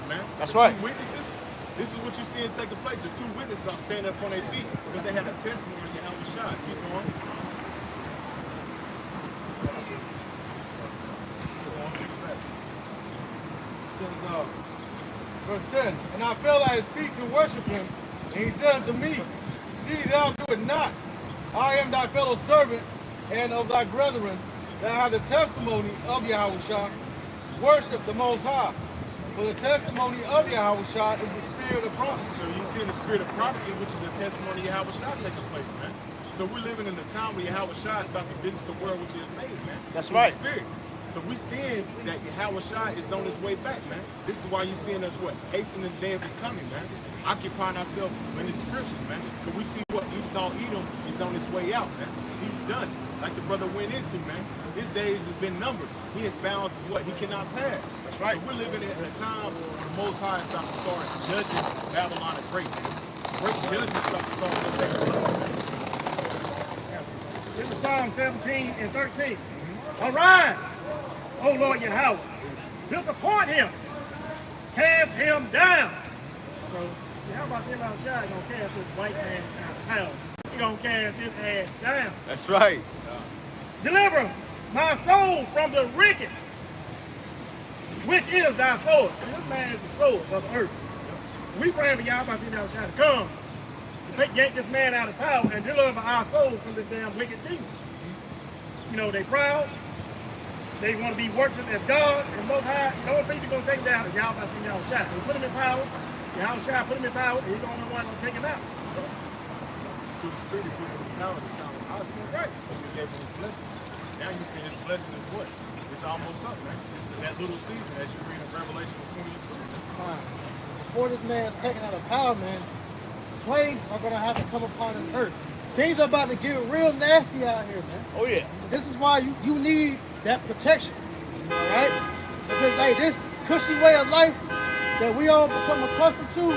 man. That's the right. Two witnesses. This is what you seeing taking place. The two witnesses are standing up on their feet because they had a testimony of Yahweh Shah. Keep going. Says, verse 10, And I fell at his feet to worship him, and he said unto me, See thou do it not. I am thy fellow servant and of thy brethren, that have the testimony of Yahushua. Worship the Most High. For the testimony of Yahushua is the spirit of prophecy. So you see the spirit of prophecy, which is the testimony of Yahweh Shah taking place, man. So we're living in the time where Yahweh Shah is about to visit the world which he has made, man. That's Through the right. Spirit. So we're seeing that Yahweh Shah is on his way back, man. This is why you're seeing us what? Hastening the day of his coming, man. Occupying ourselves in the scriptures, man. Because we see what Esau Edom is on his way out, man. He's done. Like the brother went into, man. His days have been numbered. His balance is what he cannot pass. That's right. So we're living in a time where the Most High is about to start judging Babylon the Great, man. Great judgment is about to start taking place, man. This is Psalm 17 and 13. Arise, O Lord Yahweh, disappoint him, cast him down. So, Yahweh is going to cast this white man out of power. He's going to cast his ass down. That's right. Deliver my soul from the wicked, which is thy sword. See, this man is the sword of the earth. We pray for Yahweh to come, to yank this man out of power and deliver our souls from this damn wicked demon. You know, they proud. They want to be worshiped as God and Most High. The only people going to take him down is Yahweh Shah. They put him in power. Yahweh Shah put him in power. He's the only one going to take him out. Through the spirit, he put him in the tower of Osman. Right. Because we gave him his blessing. Now you see his blessing is what? It's almost up, man. It's that little season as you read in Revelation 23. Before this man's taken out of power, man, plagues are going to have to come upon this earth. Things are about to get real nasty out here, man. Oh yeah. This is why you need that protection, all right? Because like this cushy way of life that we all become accustomed to,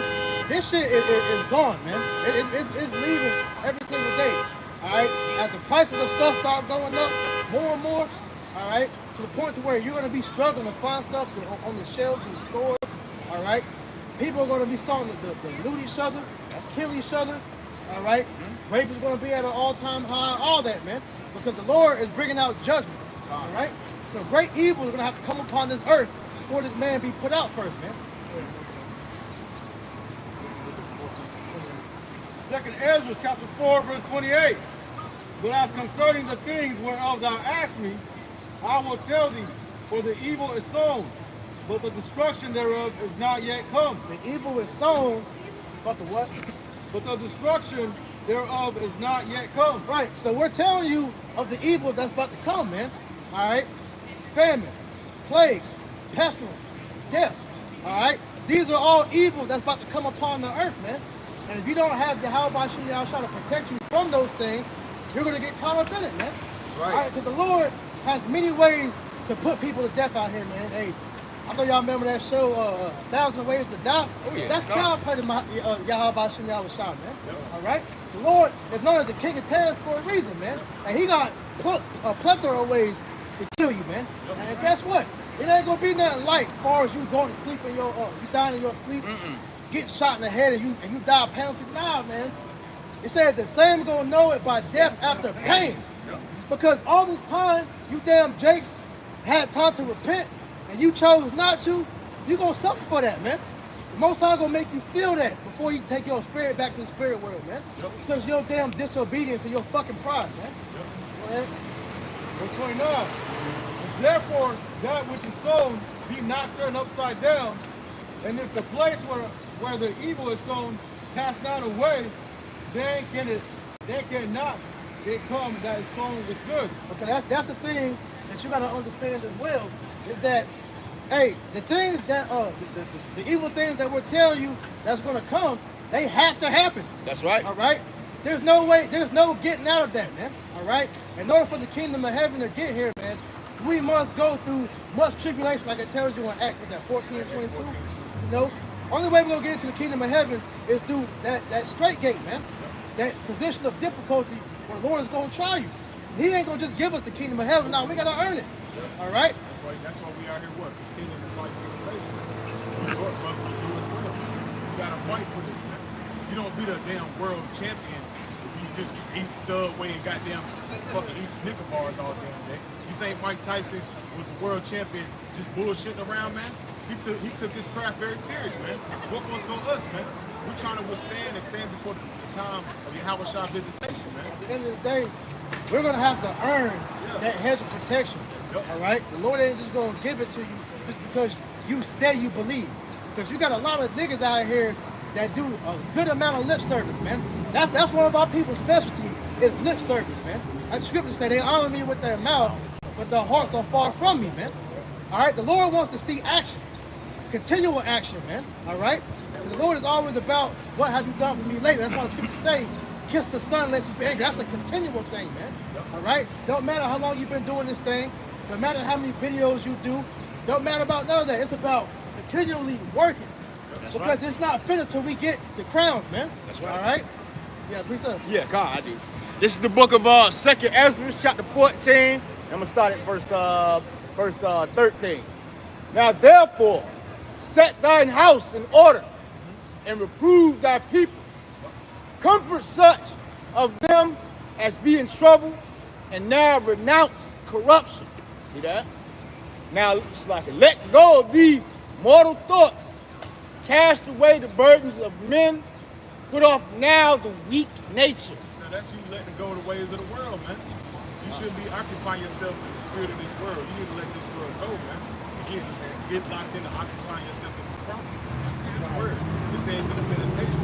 this shit is gone, man. It's leaving every single day, all right? As the prices of stuff start going up more and more, all right, to the point to where you're going to be struggling to find stuff on the shelves in the stores, all right? People are going to be starting to loot each other, kill each other, all right? Rape is going to be at an all-time high, all that, man, because the Lord is bringing out judgment, all right? So great evil is going to have to come upon this earth before this man be put out first, man. 2nd Ezra chapter 4, verse 28. But as concerning the things whereof thou asked me, I will tell thee, for the evil is sown, but the destruction thereof is not yet come. The evil is sown, but the what? But the destruction thereof is not yet come. Right, so we're telling you of the evil that's about to come, man. All right? Famine, plagues, pestilence, death. All right? These are all evil that's about to come upon the earth, man. And if you don't have Yahweh trying to protect you from those things, you're going to get caught up in it, man. That's right. All right, because the Lord has many ways to put people to death out here, man. Hey, I know y'all remember that show, 1,000 Ways to Die. Oh, yeah. That's child play to Yahweh Shem Yahweh Shah, man. All right? The Lord is known as the King of Terrors for a reason, man. And he got a plethora of ways to kill you, man. And guess what? It ain't gonna be nothing like as far as you going to sleep in your, you dying in your sleep, getting shot in the head, and you die of penalty. Nah, man. It said the same gonna know it by death after pain. Because all this time, you damn Jakes had time to repent, and you chose not to, you gonna suffer for that, man. The Most High gonna make you feel that before you take your spirit back to the spirit world, man. Because of your damn disobedience and your fucking pride, man. Go ahead. Verse 29. Therefore, that which is sown be not turned upside down, and if the place where the evil is sown pass not away, then cannot it come that is sown with good. Okay, that's the thing that you gotta understand as well, is that, hey, the things that the evil things that we're telling you that's gonna come, they have to happen. That's right. All right? There's no way, there's no getting out of that, man. All right? In order for the kingdom of heaven to get here, man, we must go through much tribulation, like it tells you in Acts with that 14 and 22. You know? Only way we're gonna get into the kingdom of heaven is through that straight gate, man. That position of difficulty where the Lord is gonna try you. He ain't gonna just give us the kingdom of heaven. No, we gotta earn it. All right? That's why we out here continuing to fight for the faith. Lord brothers do as well. You gotta fight for this, man. You don't be the damn world champion if you just eat Subway and goddamn fucking eat Snicker bars all damn day. You think Mike Tyson was a world champion just bullshitting around, man? He took his craft very serious, man. What was on us, man? We're trying to withstand and stand before the time of Yahweh Shah visitation, man. At the end of the day, we're gonna have to earn that hedge of protection. All right? The Lord ain't just gonna give it to you just because you say you believe. Because you got a lot of niggas out here that do a good amount of lip service, man. That's one of our people's specialty is lip service, man. Like the scriptures say, they honor me with their mouth, but their hearts are far from me, man. All right? The Lord wants to see action. Continual action, man. All right? And the Lord is always about what have you done for me lately. That's why the scriptures say, kiss the Son lest you be angry. That's a continual thing, man. All right? Don't matter how long you've been doing this thing. Don't matter how many videos you do. Don't matter about none of that. It's about continually working. That's because right. it's not finished till we get the crowns, man. That's right. All right? Yeah, please, sir. Yeah, God, I do. This is the book of 2nd Ezra, chapter 14. I'm gonna start at verse 13. Now therefore, set thine house in order, and reprove thy people. Comfort such of them as be in trouble, and now renounce corruption. See that? Now it's like let go of the mortal thoughts, cast away the burdens of men, put off now the weak nature. So that's you letting go of the ways of the world, man. You shouldn't be occupying yourself with the spirit of this world. You need to let this world go, man. Get locked into occupying yourself in these promises, in this word. It says in the meditation,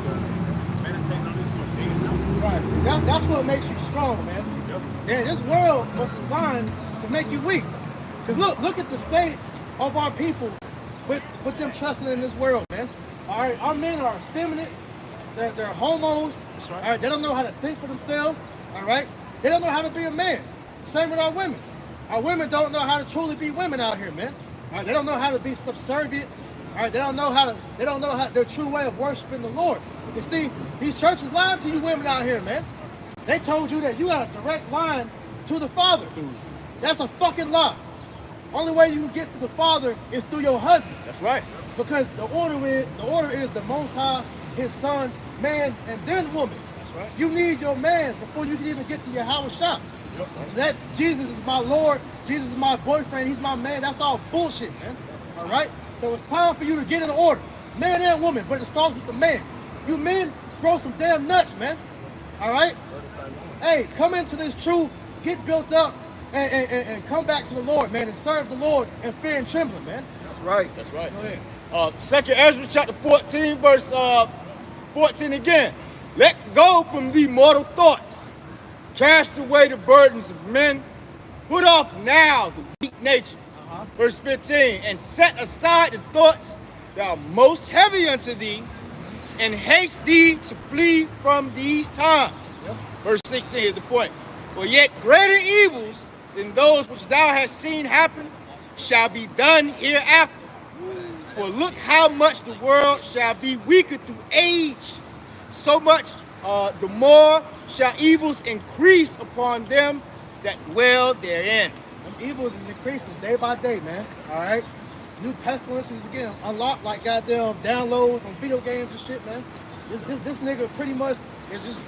meditating on this word day and night. Right. That's what makes you strong, man. Yep. Yeah, this world was designed to make you weak. Because look at the state of our people with them trusting in this world, man. All right, our men are effeminate. They're homos. That's right. All right, they don't know how to think for themselves. All right, they don't know how to be a man. Same with our women. Our women don't know how to truly be women out here, man. All right, they don't know how to be subservient. All right, they don't know how their true way of worshiping the Lord. You see, these churches lying to you women out here, man. They told you that you got a direct line to the Father. That's a fucking lie. Only way you can get to the Father is through your husband. That's right. Because the order is the Most High, His Son, man, and then woman. That's right. You need your man before you can even get to your house shop. So that Jesus is my Lord, Jesus is my boyfriend, he's my man. That's all bullshit, man. All right? So it's time for you to get in order, man and woman, but it starts with the man. You men grow some damn nuts, man. All right? hey, come into this truth, get built up, and come back to the Lord, man, and serve the Lord in fear and trembling, man. That's right. That's right. Go ahead. Second Ezra chapter 14, verse 14 again. Let go from the mortal thoughts. Cast away the burdens of men. Put off now the weak nature. Verse 15. And set aside the thoughts that are most heavy unto thee, and haste thee to flee from these times. Yep. Verse 16 is the point. For yet greater evils than those which thou hast seen happen shall be done hereafter. For look how much the world shall be weaker through age, so much the more shall evils increase upon them that dwell therein. Them evils is increasing day by day, man. All right? New pestilences again unlocked like goddamn downloads on video games and shit, man. This nigga pretty much is just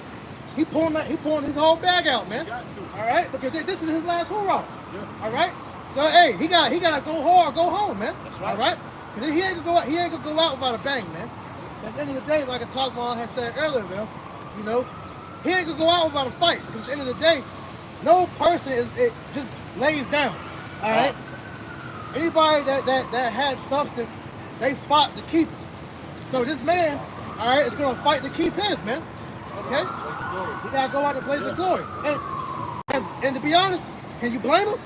he pulling his whole bag out, man. All right? Because this is his last hurrah. Yeah. All right? So hey, he gotta go hard, go home, man. That's right. All right? Because he ain't gonna go out without a bang, man. At the end of the day, like Tasman had said earlier, man, you know, he ain't gonna go out without a fight. Because at the end of the day, no person it just lays down. All right. Anybody that had substance, they fought to keep it. So this man, all right, is gonna fight to keep his, man. Okay. He gotta go out and blaze the glory. And to be honest, can you blame him?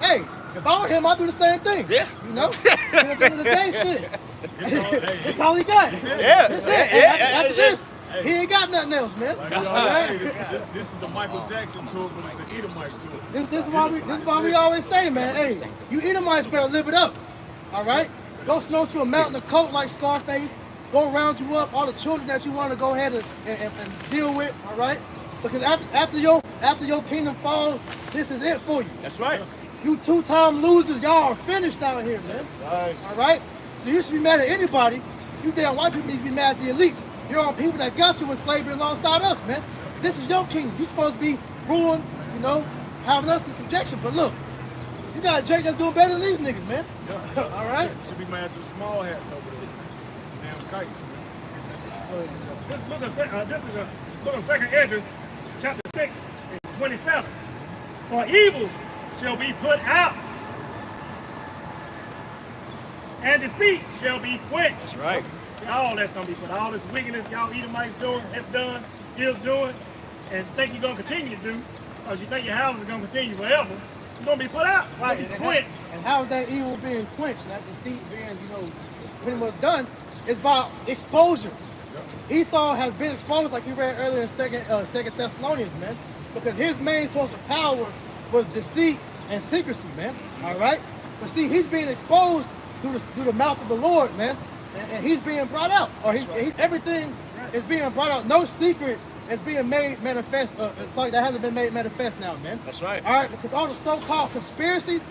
Hey, if I were him, I'd do the same thing. Yeah. You know? And at the end of the day, shit. It's all he got. Yeah. That's it. After this, he ain't got nothing else, man. Like we always say, this is the Michael Jackson tour, but it's the Edomite tour. This is why we always say, man, hey, you Edomites better live it up. All right? Go snow to a mountain of coat like Scarface. Go round you up, all the children that you want to go ahead and deal with, all right? Because after your kingdom falls, this is it for you. That's right. You two-time losers, y'all are finished down here, man. Right. All right? So you should be mad at anybody. You damn white people need to be mad at the elites. You're on people that got you in slavery alongside us, man. This is your kingdom. You're supposed to be ruling, you know, having us in subjection. But look, you got a Jake that's doing better than these niggas, man. All right? Should be mad at the small hats over there. Damn kites, man. This book is a book of Second Ezra, chapter 6 and 27. For evil shall be put out, and deceit shall be quenched. That's right. All that's gonna be put. All this wickedness y'all Edomites doing, have done, is doing, and think you're gonna continue to do, because you think your house is gonna continue forever. It's gonna be put out. It's Right. gonna be quenched. And how is that evil being quenched? That deceit being, you know, it's pretty much done. It's by exposure. Esau has been exposed, like you read earlier in Second Thessalonians, man, because his main source of power was deceit and secrecy, man. All right, but see, he's being exposed through the mouth of the Lord, man, and he's being brought out, or everything is being brought out. No secret is being made manifest. Sorry, that hasn't been made manifest now, man. That's right. All right, because all the so-called conspiracies,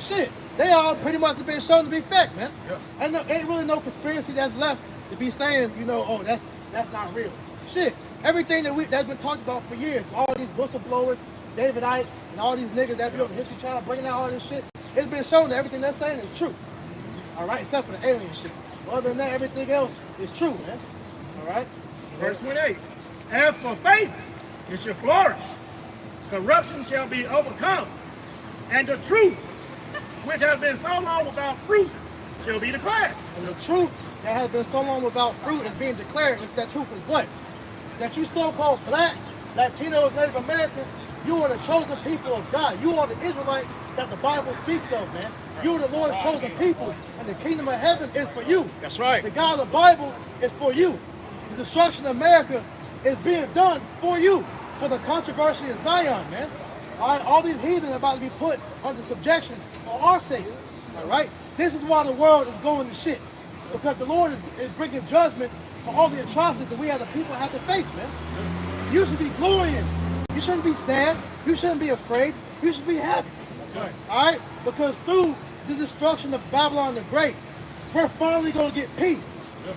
shit, they all pretty much have been shown to be fake, man. Yeah. And ain't really no conspiracy that's left to be saying, you know, oh, that's not real. Shit, everything that's been talked about for years, all these whistleblowers, David Icke, and all these niggas that be on the History Channel bringing out all this shit, it's been shown that everything they're saying is true. All right, except for the alien shit. But other than that, everything else is true, man. All right? Verse 28. As for faith, it shall flourish. Corruption shall be overcome. And the truth, which has been so long without fruit, shall be declared. And the truth that has been so long without fruit is being declared. It's that truth is what? That you so-called blacks, Latinos, Native Americans, you are the chosen people of God. You are the Israelites that the Bible speaks of, man. You are the Lord's chosen people, and the kingdom of heaven is for you. That's right. The God of the Bible is for you. The destruction of America is being done for you, for the controversy in Zion, man. All right, all these heathen are about to be put under subjection for our sake. All right, this is why the world is going to shit, because the Lord is bringing judgment for all the atrocities that we as a people have to face, man. You should be glorying. You shouldn't be sad. You shouldn't be afraid. You should be happy. Right. All right, because through the destruction of Babylon the Great, we're finally going to get peace.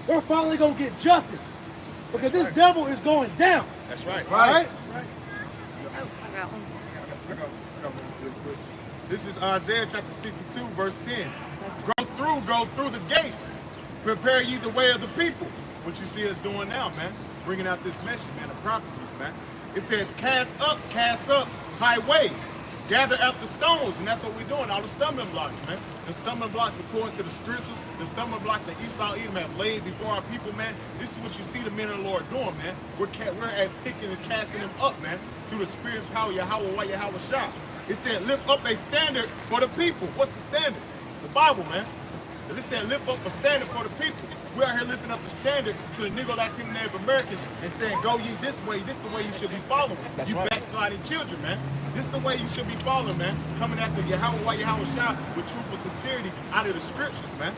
We're finally going to get justice, because this devil is going down. That's right. All right. I got one. I got one real quick. This is Isaiah chapter 62, verse 10. Go through the gates. Prepare ye the way of the people. What you see us doing now, man. Bringing out this message, man, the prophecies, man. It says, cast up, highway. Gather up the stones, and that's what we're doing, all the stumbling blocks, man. The stumbling blocks, according to the scriptures, the stumbling blocks that Esau Edom have laid before our people, man. This is what you see the men of the Lord doing, man. We're at picking and casting them up, man, through the spirit and power of Yahweh Shah. It said, lift up a standard for the people. What's the standard? The Bible, man. It said, lift up a standard for the people. We're out here lifting up the standard to the Negro, Latino, Native Americans and saying, go ye this way. This is the way you should be following. That's you right. Backsliding children, man. This is the way you should be following, man. Coming after Yahweh Shah with truth and sincerity out of the scriptures, man.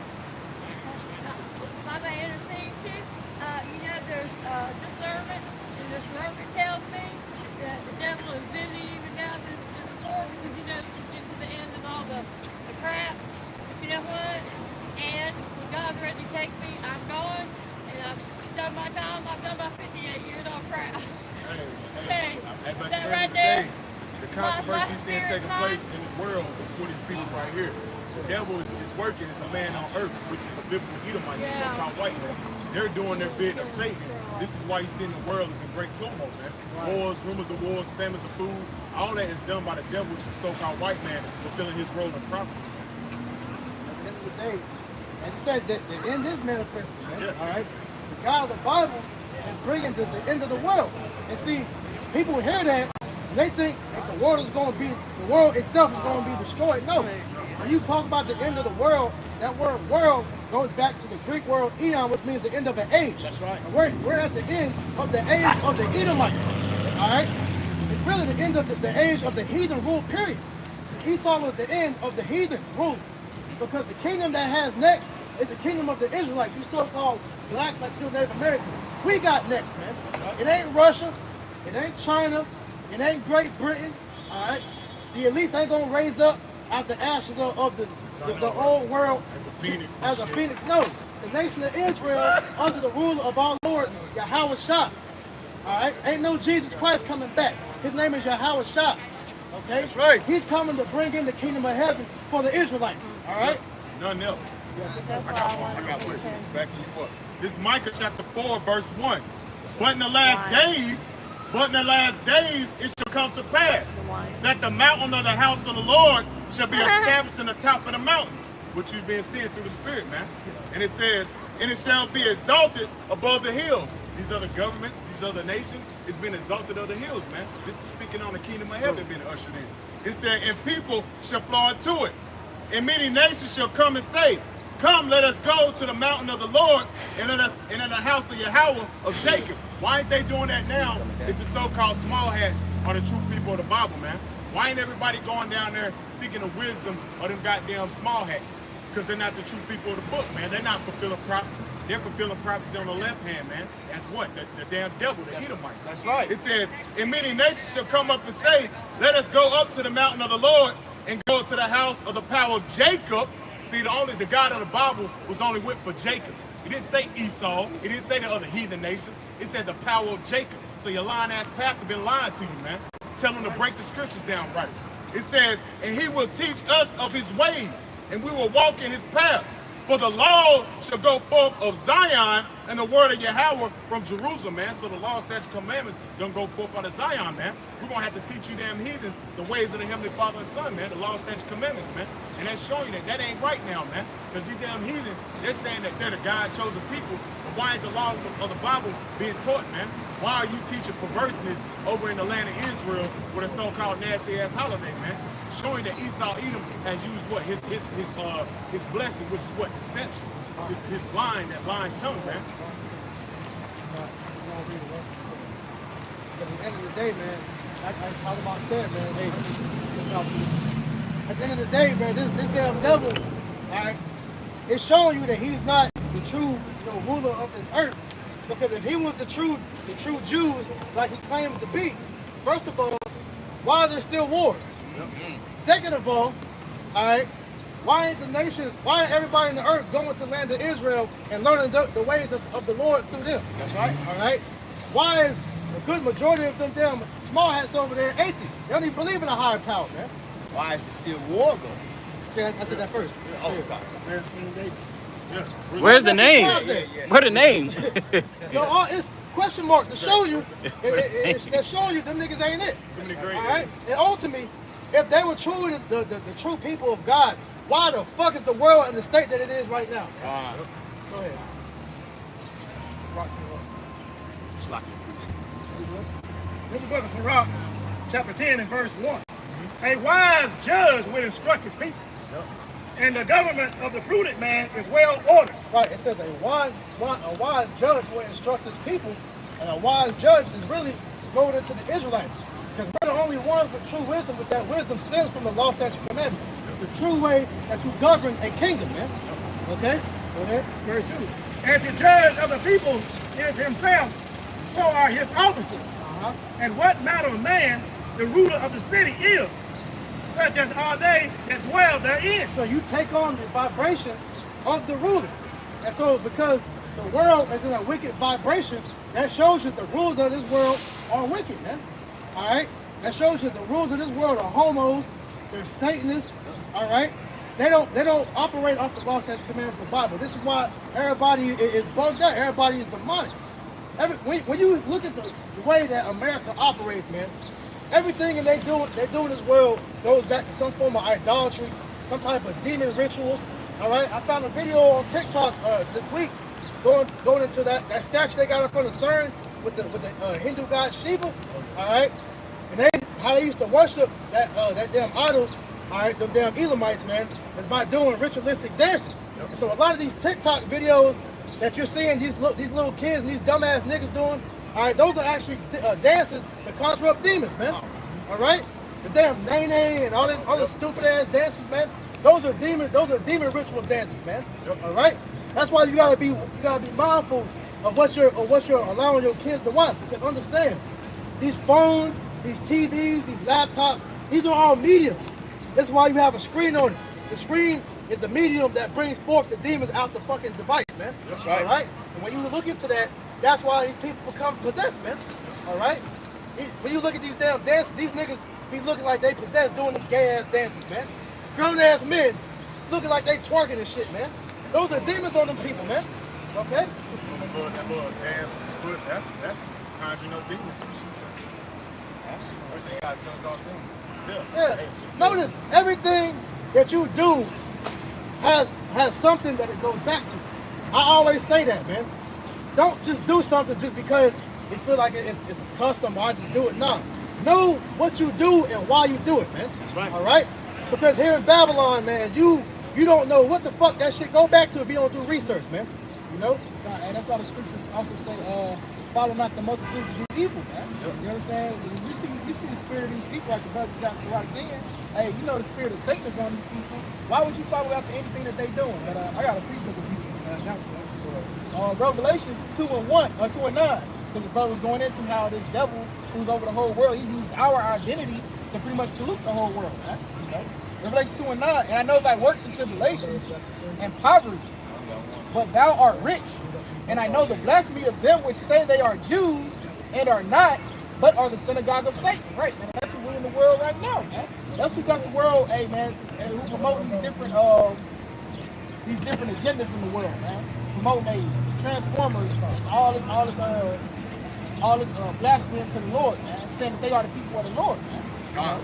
My bad, intercede too. You know, there's discernment, and discernment tells me that the devil is busy even now to the floor because you know it's getting to the end of all the crap. But you know what? And when God's ready to take me, I'm going, and I've done my time. I've done my 58 years on crap. Hey, But that at the right end of the there. day, the controversy you seeing taking place in the world is for these people right here. The devil is working as a man on earth, which is the biblical Edomites, the so-called white man. They're doing their bit of Satan. This is why you see in the world is in great turmoil, man. Wars, rumors of wars, famines of food, all that is done by the devil, which is the so-called white man, fulfilling his role in prophecy. At the end of the day, and it said that the end is manifested, man. Yes. All right? The God of the Bible is bringing to the end of the world. And see, people hear that, and they think that the world itself is going to be destroyed. No. When you talk about the end of the world, that word world goes back to the Greek word eon, which means the end of an age. That's right. And we're at the end of the age of the Edomites. All right? It's really the end of the age of the heathen rule, period. Esau was the end of the heathen rule. Because the kingdom that has next is the kingdom of the Israelites, you so-called blacks, Latino, Native Americans. We got next, man. It ain't Russia, it ain't China, it ain't Great Britain, all right? The elites ain't gonna raise up out the ashes of the old world As a phoenix. as a phoenix. No, the nation of Israel under the rule of our Lord, Yahweh Shah. All right? Ain't no Jesus Christ coming back. His name is Yahweh Shah. Okay? That's right. He's coming to bring in the kingdom of heaven for the Israelites. All right? Nothing else. That's why I got one. Back in you up. This Micah chapter 4, verse 1. But in the last days, it shall come to pass that the mountain of the house of the Lord shall be established in the top of the mountains, which you've been seeing through the Spirit, man. And it says, and it shall be exalted above the hills. These other governments, these other nations, it's been exalted above the hills, man. This is speaking on the kingdom of heaven being ushered in. It said, and people shall flow into it, and many nations shall come and say, come, let us go to the mountain of the Lord, and in the house of Yahweh of Jacob. Why ain't they doing that now if the so-called small hats are the true people of the Bible, man? Why ain't everybody going down there seeking the wisdom of them goddamn small hats? Because they're not the true people of the book, man. They're not fulfilling prophecy. They're fulfilling prophecy on the left hand, man. That's what? The damn devil, the Edomites. That's right. It says, and many nations shall come up and say, let us go up to the mountain of the Lord and go to the house of the power of Jacob. See, the God of the Bible was only with for Jacob. It didn't say Esau. It didn't say the other heathen nations. It said the power of Jacob. So your lying ass pastor been lying to you, man. Tell him to break the scriptures down right. It says, and he will teach us of his ways, and we will walk in his paths. For the law shall go forth of Zion, and the word of Yahweh from Jerusalem, man. So the law, statutes, commandments don't go forth out of Zion, man. We're going to have to teach you damn heathens the ways of the Heavenly Father and Son, man. The law, statutes, commandments, man. And that's showing you that ain't right now, man. Because these damn heathens, they're saying that they're the God-chosen people. But why ain't the law of the Bible being taught, man? Why are you teaching perverseness over in the land of Israel with a so-called nasty-ass holiday, man? Showing that Esau Edom has used what? His blessing, which is what? Deception. His lying, that lying tongue, man. At the end of the day, man, like talking about said, man, at the end of the day, man, this damn devil, all right, it's showing you that he's not the true, ruler of this earth. Because if he was the true Jews, like he claims to be, first of all, why are there still wars? Second of all right, why ain't everybody in the earth going to the land of Israel and learning the ways of the Lord through them? That's right. All right? Why is a good majority of them damn small hats over there atheists? They don't even believe in a higher power, man. Why is it still war going? Yeah, I said that first. Oh, Yeah. God. Yeah. Where's the name? Yeah. What are the names? So question marks to show you. They're showing you them niggas ain't it. Too many great All right. And ultimately, if they were truly the true people of God, why the fuck is the world in the state that it is right now? Go ahead. This is the book of Sirach, chapter 10 and verse 1. A wise judge will instruct his people, and the government of the prudent man is well ordered. Right, it says a wise judge will instruct his people, and a wise judge is really going into the Israelites. Because we're the only ones with true wisdom, but that wisdom stems from the law, statute, commandments. The true way that you govern a kingdom, man. Okay? Go ahead. Verse 2. As the judge of the people is himself, so are his officers. And what manner of man the ruler of the city is, such as are they that dwell therein. So you take on the vibration of the ruler. And so because the world is in a wicked vibration, that shows you the rules of this world are wicked, man. All right? That shows you the rules of this world are homos, they're Satanists, all right? They don't operate off the law, statutes, commandments of the Bible. This is why everybody is bugged out. Everybody is demonic. When you look at the way that America operates, man, everything that they do in this world goes back to some form of idolatry, some type of demon rituals. All right, I found a video on TikTok this week going into that statue they got in front of CERN with the Hindu god Shiva. All right, and how they used to worship that damn idol. All right, them damn Elamites, man, is by doing ritualistic dances. And so a lot of these TikTok videos that you're seeing these little kids and these dumbass niggas doing, all right, those are actually dances that conjure up demons, man. All right, the damn nay and all the stupid ass dances, man. Those are demon ritual dances, man. All right, that's why you gotta be mindful of what you're allowing your kids to watch. Because understand, these phones, these TVs, these laptops, these are all mediums. That's why you have a screen on it. The screen is the medium that brings forth the demons out the fucking device, man. That's right. All right? And when you look into that, that's why these people become possessed, man. All right? When you look at these damn dances, these niggas be looking like they possessed doing them gay-ass dances, man. Grown-ass men looking like they twerking and shit, man. Those are demons on them people, man. Okay? That little dance, that's conjuring up demons and shit. Everything got jumped off them. Yeah. Notice everything that you do has something that it goes back to. I always say that, man. Don't just do something just because you feel like it's a custom or I just do it. No. Know what you do and why you do it, man. That's right. All right? Because here in Babylon, man, you don't know what the fuck that shit go back to if you don't do research, man. You know? And that's why the scriptures also say, follow not the multitude to do evil, man. You know what I'm saying? You see the spirit of these people like the brothers got Sirach 10. Hey, you know the spirit of Satan is on these people. Why would you follow after anything that they doing? But I got a piece of the people. Revelations 2 and 9. Because the brother was going into how this devil who's over the whole world, he used our identity to pretty much pollute the whole world, man. You know? Revelation 2 and 9. And I know thy works and tribulations and poverty, but thou art rich. And I know the blasphemy of them which say they are Jews and are not, but are the synagogue of Satan. Right, man. That's who we're in the world right now, man. That's who got the world, hey, man, and who promote these different agendas in the world, man. Promoting transformers, all this blasphemy to the Lord, man. Saying that they are the people of the Lord, man. I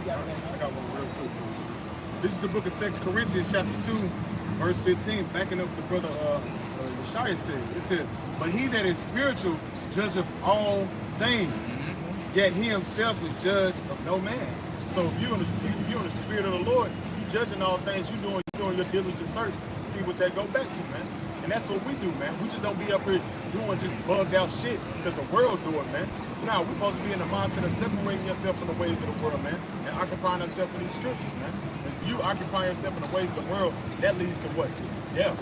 got one real quick for you. This is the book of 2 Corinthians chapter 2, verse 15, backing up the brother Yeshaya said. It said, but he that is spiritual judgeth all things, yet he himself is judge of no man. So if you're in the spirit of the Lord, you judging all things, you're doing your diligent search to see what that go back to, man. And that's what we do, man. We just don't be up here doing just bugged out shit because the world do it, man. Now, we're supposed to be in the mindset of separating yourself from the ways of the world, man, and occupying ourselves in these scriptures, man. If you occupy yourself in the ways of the world, that leads to what? Death.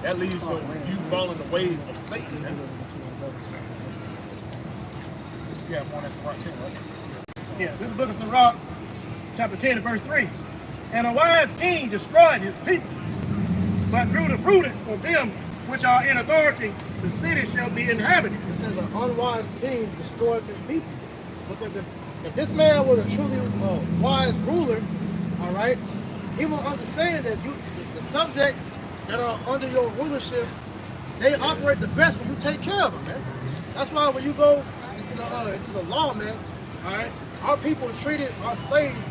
That leads to you following the ways of Satan, man. Yeah, more than Sirach 10, right? Yeah, this is the book of Sirach, chapter 10 and verse 3. And a wise king destroyed his people, but through the prudence of them which are in authority, the city shall be inhabited. It says an unwise king destroys his people. Because if this man was a truly wise ruler, all right, he will understand that the subjects that are under your rulership, they operate the best when you take care of them, man. That's why when you go into the law, man, all right, our people treated our slaves,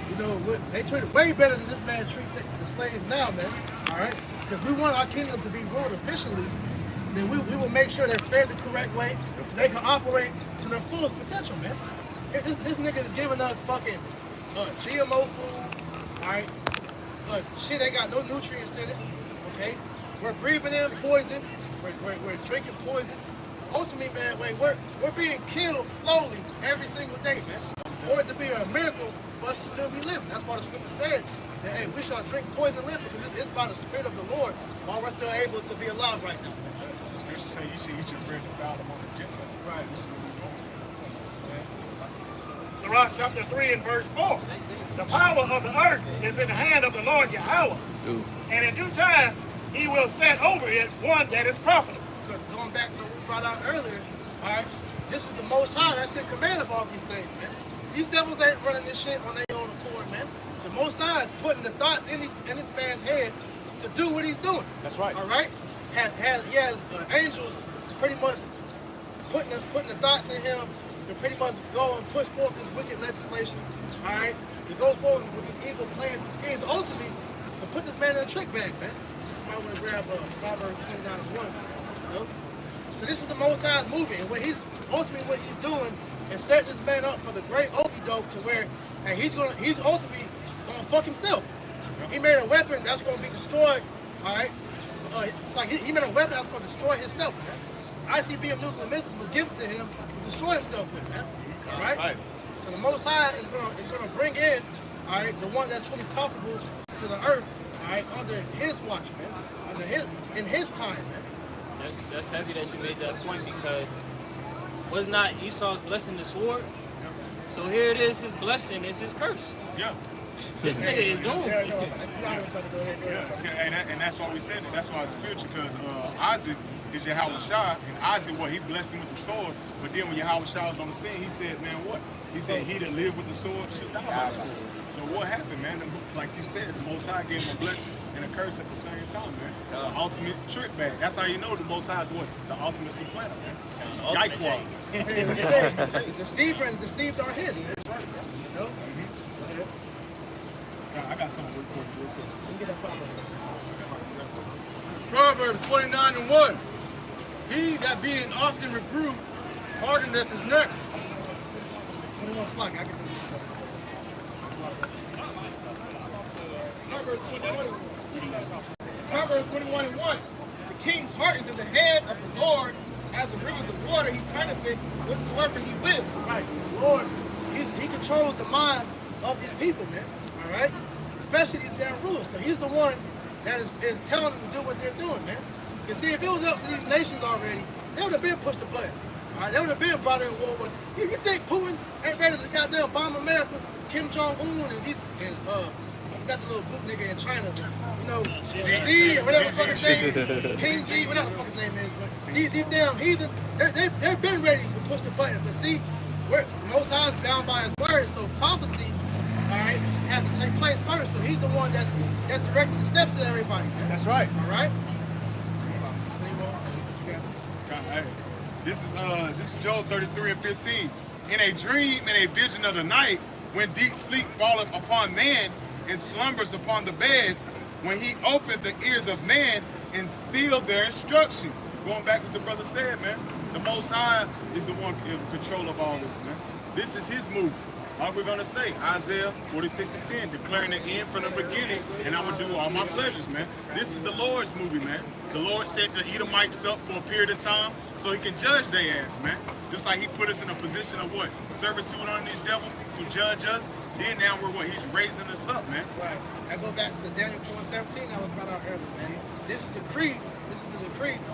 you know, they treated way better than this man treats the slaves now, man. All right, because we want our kingdom to be ruled efficiently. Then we will make sure they're fed the correct way, so they can operate to their fullest potential, man. This nigga is giving us fucking GMO food, all right? Shit ain't got no nutrients in it, okay? We're breathing in poison. We're drinking poison. Ultimately, man, we're being killed slowly every single day, man. For it to be a miracle for us to still be living. That's why the scripture said that, hey, we shall drink poison and live, because it's by the Spirit of the Lord while we're still able to be alive right now. The scripture say you should eat your bread defiled amongst the Gentiles. Right. This is what we're doing. Sirach chapter 3 and verse 4. The power of the earth is in the hand of the Lord Yahweh. Ooh. And in due time, he will set over it one that is profitable. Because going back to what we brought out earlier, all right, this is the Most High that's in command of all these things, man. These devils ain't running this shit on their own accord, man. The Most High is putting the thoughts in this man's head to do what he's doing. That's right. All right? He has angels pretty much putting the thoughts in him to pretty much go and push forth this wicked legislation, all right? To go forward with these evil plans and schemes, ultimately, to put this man in a trick bag, man. Somebody want to grab Proverbs 29 and 1, you know? So this is the Most High's movie, and what he's doing is setting this man up for the great okie doke to where, and he's ultimately gonna fuck himself. He made a weapon that's gonna be destroyed, all right? It's like he made a weapon that's gonna destroy himself, man. ICBM nuclear missiles was given to him to destroy himself with, man. All right? Right. So the Most High is gonna bring in, all right, the one that's truly profitable to the earth, all right, under his watch, man, in his time, man. That's heavy that you made that point, because was not Esau's blessing the sword? So here it is, his blessing is his curse. Yeah. This nigga is doomed. And that's why we said it. That's why it's spiritual, because Isaac is Yahweh Shah, and Isaac, he blessed him with the sword. But then when Yahweh Shah was on the scene, he said, man, what? He said, he that lived with the sword should die by the sword. So what happened, man? Like you said, the Most High gave him a blessing and a curse at the same time, man. The ultimate trick bag. That's how you know the Most High is what? The ultimate supplanter, man. Yikewad. The deceiver and deceived are his, man. That's right, bro. You know? I got something real quick. Let me get that Proverbs. Proverbs 29 and 1. He that being often reproved hardeneth his neck. 21 slack, I can do Proverbs 21 and 1. The king's heart is in the hand of the Lord, as the rivers of water, he turneth it whatsoever he will. Right, so the Lord, he controls the mind of his people, man, all right? Especially these damn rulers. So he's the one that is telling them to do what they're doing, man. You see, if it was up to these nations already, they would have been pushed the button. All right, they would have been brought in war with. You think Putin ain't ready to goddamn bomb America? Kim Jong-un and I got the little goop nigga in China, you know, Z or whatever the fuck his name is, King Z, whatever the fuck his name is. But these damn heathen, they've been ready to push the button. But see, the Most High is bound by his word, so prophecy, all right, has to take place first. So he's the one that's directing the steps to everybody. Man. That's right. All right. What you got? Hey, this is Job 33 and 15. In a dream, in a vision of the night, when deep sleep falleth upon man and slumbers upon the bed, when he opened the ears of man and sealed their instruction. Going back to what the brother said, man, the Most High is the one in control of all this, man. This is his move. Like we're gonna say, Isaiah 46 and 10, declaring the end from the beginning, and I will do all my pleasures, man. This is the Lord's movie, man. The Lord set the Edomites up for a period of time so he can judge their ass, man. Just like he put us in a position of what? Servitude on these devils to judge us. Then now we're what? He's raising us up, man. Right. I go back to the Daniel 4:17 that was brought out earlier, man. This is the decree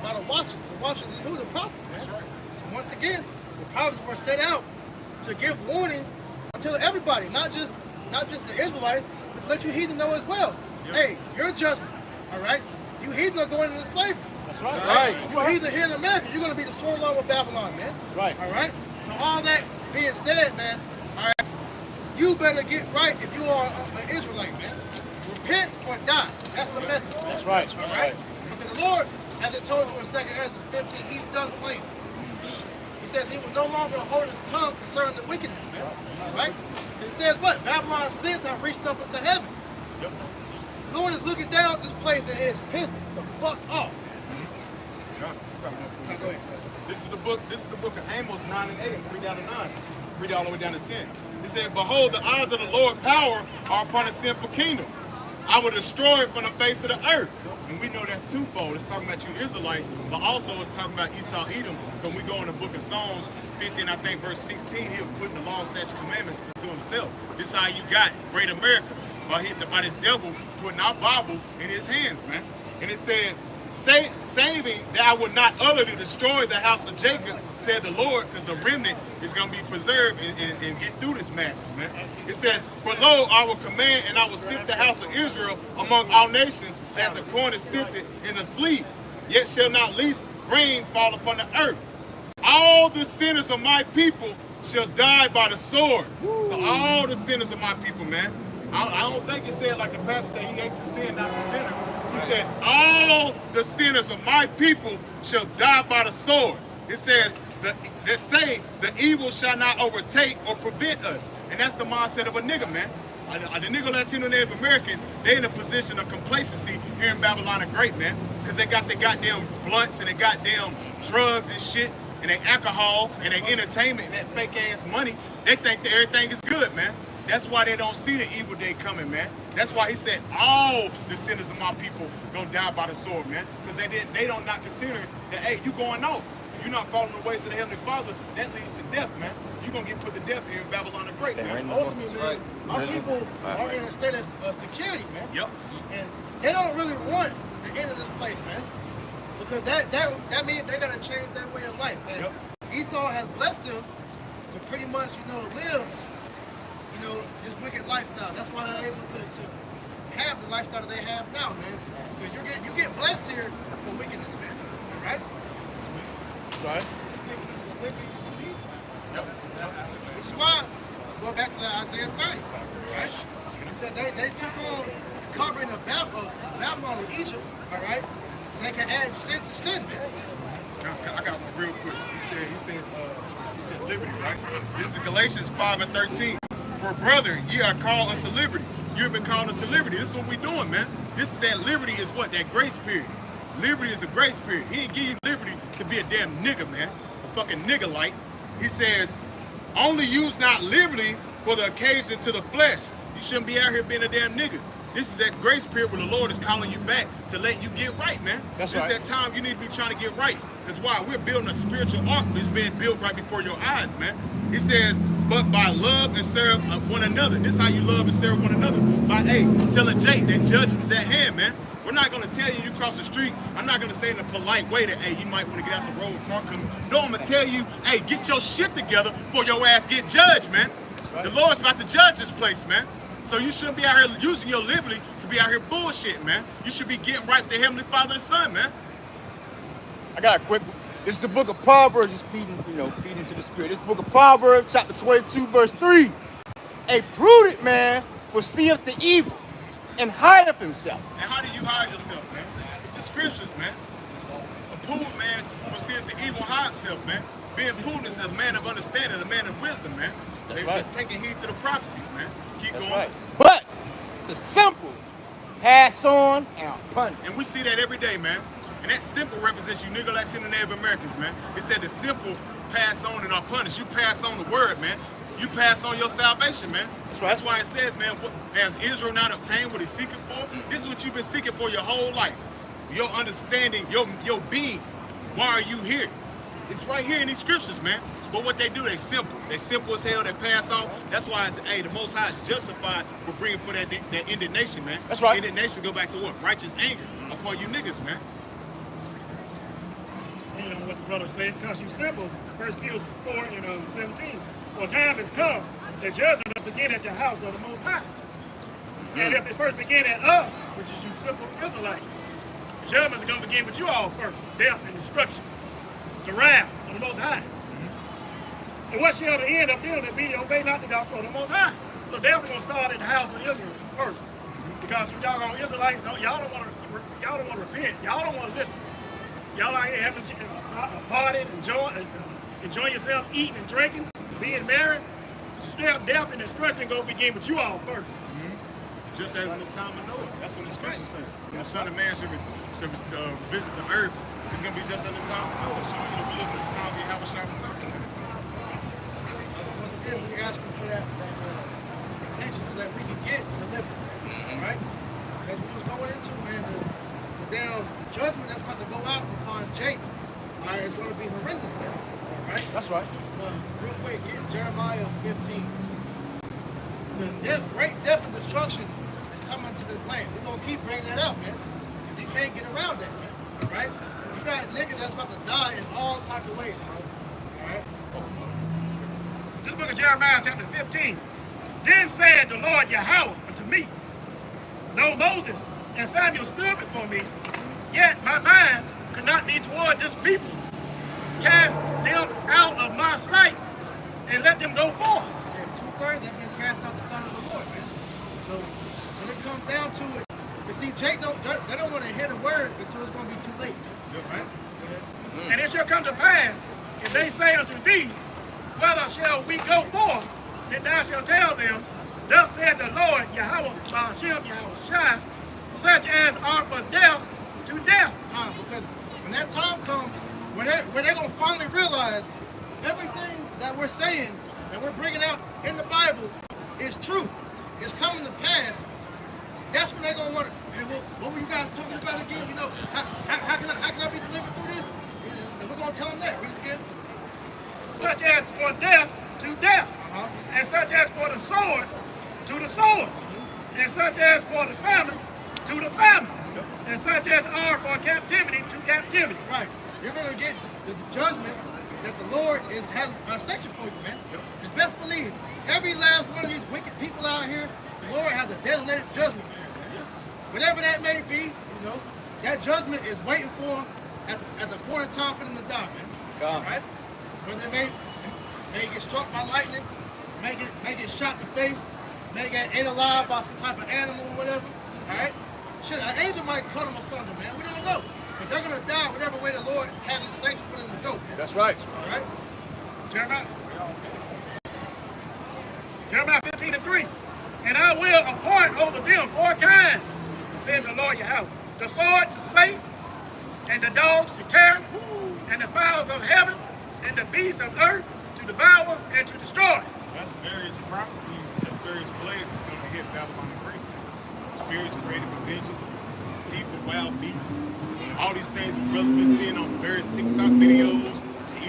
by the watchers. The watchers is who? The prophets, man. That's right. So once again, the prophets were set out to give warning to everybody, not just the Israelites, but to let you heathen know as well. Yep. Hey, your judgment, all right? You heathen are going into slavery. That's right. All right? You heathen here in America, you're going to be destroyed along with Babylon, man. That's right. All right? So all that being said, man, all right, you better get right if you are an Israelite, man. Repent or die. That's the message, man. That's right. All right? Because the Lord, as it told you in 2 Ezra 15, he's done playing. Lord is looking down at this place and is pissed the fuck off. No, Go ahead. This is the book of Amos 9 and 8. Read down to 9. Read all the way down to 10. It said, behold, the eyes of the Lord power are upon a sinful kingdom. I will destroy it from the face of the earth. And we know that's twofold. It's talking about you Israelites, but also it's talking about Esau, Edom. When we go in the book of Psalms 50, and I think verse 16, he'll put the law, statutes, commandments to himself. This is how you got great America, by this devil putting our Bible in his hands, man. And it said, saving that I would not utterly destroy the house of Jacob, said the Lord, because the remnant is going to be preserved and get through this madness, man. It said, for lo, I will command and I will sift the house of Israel among all nations as a corn is sifted in the sleeve, yet shall not least rain fall upon the earth. All the sinners of my people shall die by the sword. So all the sinners of my people, man. I don't think it said like the pastor said, he hate the sin, not the sinner. He said, all the sinners of my people shall die by the sword. It says, that say the evil shall not overtake or prevent us. And that's the mindset of a nigga, man. The nigga Latino Native American, they in a position of complacency here in Babylon the Great, man. Because they got their goddamn blunts and they goddamn drugs and shit and they alcohol and they entertainment and that fake ass money. They think that everything is good, man. That's why they don't see the evil day coming, man. That's why he said all the sinners of my people gonna die by the sword, man. Because they don't not consider that, hey, you going off. You're not following the ways of the Heavenly Father, that leads to death, man. You're going to get put to death here in Babylon the Great, man. Ultimately, man, our people are in a state of security, man. Yep. And they don't really want the end of this place, man. Because that means they're going to change their way of life, man. Yep. Esau has blessed them to pretty much, live, this wicked lifestyle. That's why they're able to have the lifestyle that they have now, man. Because you get blessed here for wickedness, man. All right? Right. Yep. Which is why, go back to Isaiah 30, right? He said they took on the covering of Babylon and Egypt, all right? So they can add sin to sin, man. I got one real quick. He said liberty, right? This is Galatians 5 and 13. For brethren, ye are called unto liberty. You have been called unto liberty. This is what we're doing, man. This is that liberty is what? That grace period. Liberty is a grace period. He didn't give you liberty to be a damn nigga, man. A fucking nigga like. He says, only use not liberty for the occasion to the flesh. You shouldn't be out here being a damn nigga. This is that grace period where the Lord is calling you back to let you get right, man. This is that time you need to be trying to get right. That's why we're building a spiritual ark that's being built right before your eyes, man. He says, but by love and serve one another. This is how you love and serve one another. By, telling Jake that judgment's at hand, man. We're not going to tell you cross the street. I'm not going to say in a polite way that, hey, you might want to get out the road, car coming. No, I'm going to tell you, hey, get your shit together before your ass get judged, man. Right. The Lord's about to judge this place, man. So you shouldn't be out here using your liberty to be out here bullshitting, man. You should be getting right with the Heavenly Father and Son, man. I got a quick. This is the book of Proverbs, just feeding to the Spirit. This book of Proverbs, chapter 22, verse 3. A prudent man foreseeth the evil and hideth himself. And how do you hide yourself, man? The scriptures, man. A prudent man foreseeth the evil and hide himself, man. Being prudent is a man of understanding, a man of wisdom, man. That's right. Just taking heed to the prophecies, man. Keep going. Right. But the simple pass on and are punished. And we see that every day, man. And that simple represents you nigga Latino Native Americans, man. It said the simple pass on and are punished. You pass on the word, man. You pass on your salvation, man. That's right. That's why it says, man, has Israel not obtained what he's seeking for? This is what you've been seeking for your whole life. Your understanding, your being. Why are you here? It's right here in these scriptures, man. But what they do, they simple. They simple as hell, they pass on. That's why it's, the Most High is justified for bringing for that indignation, man. That's right. Indignation go back to what? Righteous anger upon you niggas, man. You know what the brother said, because you simple. 1 Peter 4 and 17. For time has come, the judgment will begin at the house of the Most High. And if it first begin at us, which is you simple Israelites, judgments are going to begin with you all first. Death and destruction. The wrath of the Most High. And what shall the end of them that be obey not the gospel of the Most High? So death is going to start in the house of Israel first. Because you doggone Israelites, y'all don't want to repent. Y'all don't want to listen. Y'all out here having a party, enjoying yourself, eating and drinking, being married. Death and destruction going to begin with you all first. just as in the time of Noah. That's what the scripture says. When the Son of Man should visit the earth, it's going to be just at the time of Noah. Showing you the look at the time we have a shot of time. Once again, we're asking for that attention so that we can get delivered, right? Because we was going into, man, the judgment that's about to go out upon Jacob, all right, is going to be horrendous, man, right? That's right. Real quick, get Jeremiah 15. The great death and destruction is coming to this land. We're going to keep bringing that up, man, because you can't get around that, man, all right? You got niggas that's about to die in all types of ways, bro, all right? This book of Jeremiah chapter 15. Then said the Lord Yahweh unto me, though Moses and Samuel stood before me, yet my mind could not be toward this people. Cast them out of my sight and let them go forth. Yeah, 2/3 have been cast out the sight of the Lord, man. So when it comes down to it, you see, they don't want to hear the word until it's going to be too late, right? And it shall come to pass, if they say unto thee, whether shall we go forth, then thou shalt tell them, thus said the Lord Yahweh Ba'ashem Yahushua, such as are for death to death. Because when that time comes, when they're going to finally realize everything that we're saying, that we're bringing out in the Bible is true, it's coming to pass, that's when they're going to want to, hey, well, what were you guys talking about again? You know, how can I be delivered through this? And we're going to tell them that. Read it again. Such as for death to death, and such as for the sword to the sword, and such as for the famine to the famine, and such as are for captivity to captivity. Right. You're going to get the judgment that the Lord has a section for you, man. Just best believe, every last one of these wicked people out here, the Lord has a designated judgment for them, man. Whatever that may be, you know, that judgment is waiting for them at the point in time for them to die, man. Right? Whether they may get struck by lightning, may get shot in the face, may get ate alive by some type of animal or whatever. Alright? Shit, an angel might cut them asunder, man. We don't know. But they're gonna die whatever way the Lord has it sanctioned for them to go, man. That's right. Alright? Jeremiah 15:3. And I will appoint over them 4 kinds, says the Lord Yahweh. The sword to slay, and the dogs to tear, and the fowls of heaven, and the beasts of earth to devour and to destroy. So that's various prophecies, that's various plagues that's going to hit Babylon the Great. Spirits created for vengeance, teeth of wild beasts, all these things that brothers been seeing on various TikTok videos,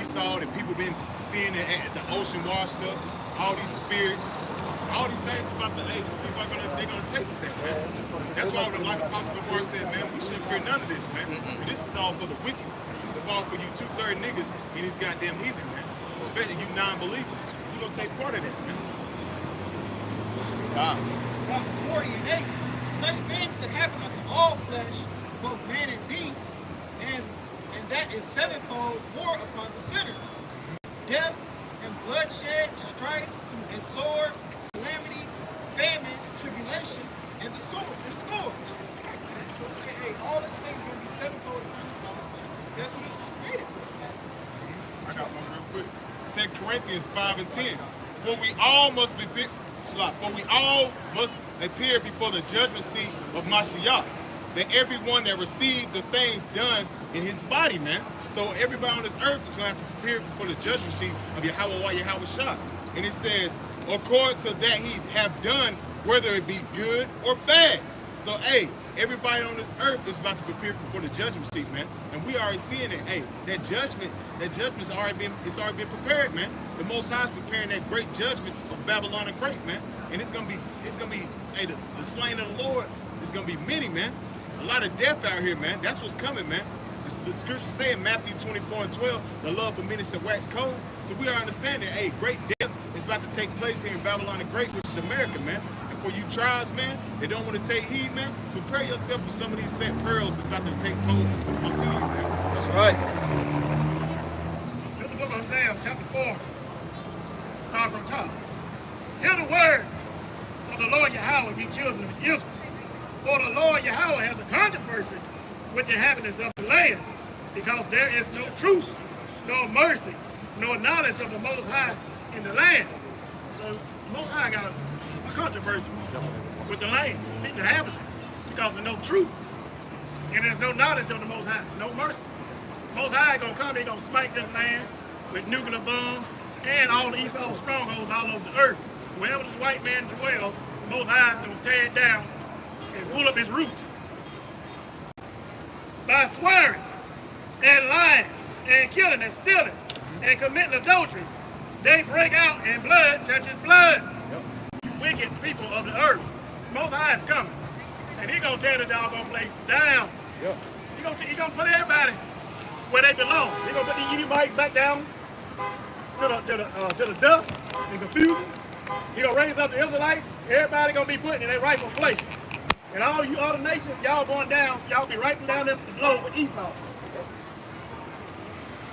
Esau, that people been seeing at the ocean washed up, all these spirits, all these things about the age, people are gonna take this thing, man. That's why like Apostle Lamar said, man, we shouldn't fear none of this, man. This is all for the wicked. This is all for you 2/3 niggas in these goddamn heathen, man. Especially you non-believers. You don't take part of that, man. Wow. Psalm 40:8. Such things that happen unto all flesh, both man and beast, and that is sevenfold more upon the sinners. Death and bloodshed, strife and sword, calamities, famine, tribulation, and the sword and the scourge. So we say, hey, all these things are going to be sevenfold upon the sinners. That's what this was created for. I got one real quick. 2 Corinthians 5:10. For we all must appear before the judgment seat of Mashiach, that everyone that received the things done in his body, man. So everybody on this earth is going to have to appear before the judgment seat of Yahweh Shah. And it says, according to that he have done, whether it be good or bad. So, hey, everybody on this earth is about to prepare before the judgment seat, man. And we already seeing it. Hey, that judgment's already been prepared, man. The Most High is preparing that great judgment of Babylon the Great, man. And it's gonna be, hey, the slain of the Lord is gonna be many, man. A lot of death out here, man. That's what's coming, man. The scripture say in Matthew 24:12, the love of many shall wax cold. So we are understanding, hey, great death is about to take place here in Babylon the Great, which is America, man. And for you tribes, man, they don't want to take heed, man, prepare yourself for some of these set pearls that's about to take hold onto you, man. That's right. This is the book of Hosea, chapter 4. Start from top. Hear the word of the Lord Yahweh, ye children of Israel. For the Lord Yahweh has a controversy with the inhabitants of the land, because there is no truth, no mercy, no knowledge of the Most High in the land. So the Most High got a controversy. with the land, the inhabitants, because of no truth. And there's no knowledge of the Most High, no mercy. Most High gonna come, they gonna smite this land with nuclear bombs and all the Esau strongholds all over the earth. Wherever this white man dwells, the Most High is gonna tear it down and pull up his roots. By swearing and lying and killing and stealing and committing adultery, they break out and blood touches blood. You wicked people of the earth. Most High is coming. And he's gonna tear the doggone place down. Yep. He gonna put everybody where they belong. He's gonna put the Edomites back down to the dust and confusion. He gonna raise up the Israelites. Everybody gonna be put in their rightful place. And all you other nations, y'all going down, y'all be right down there below with Esau.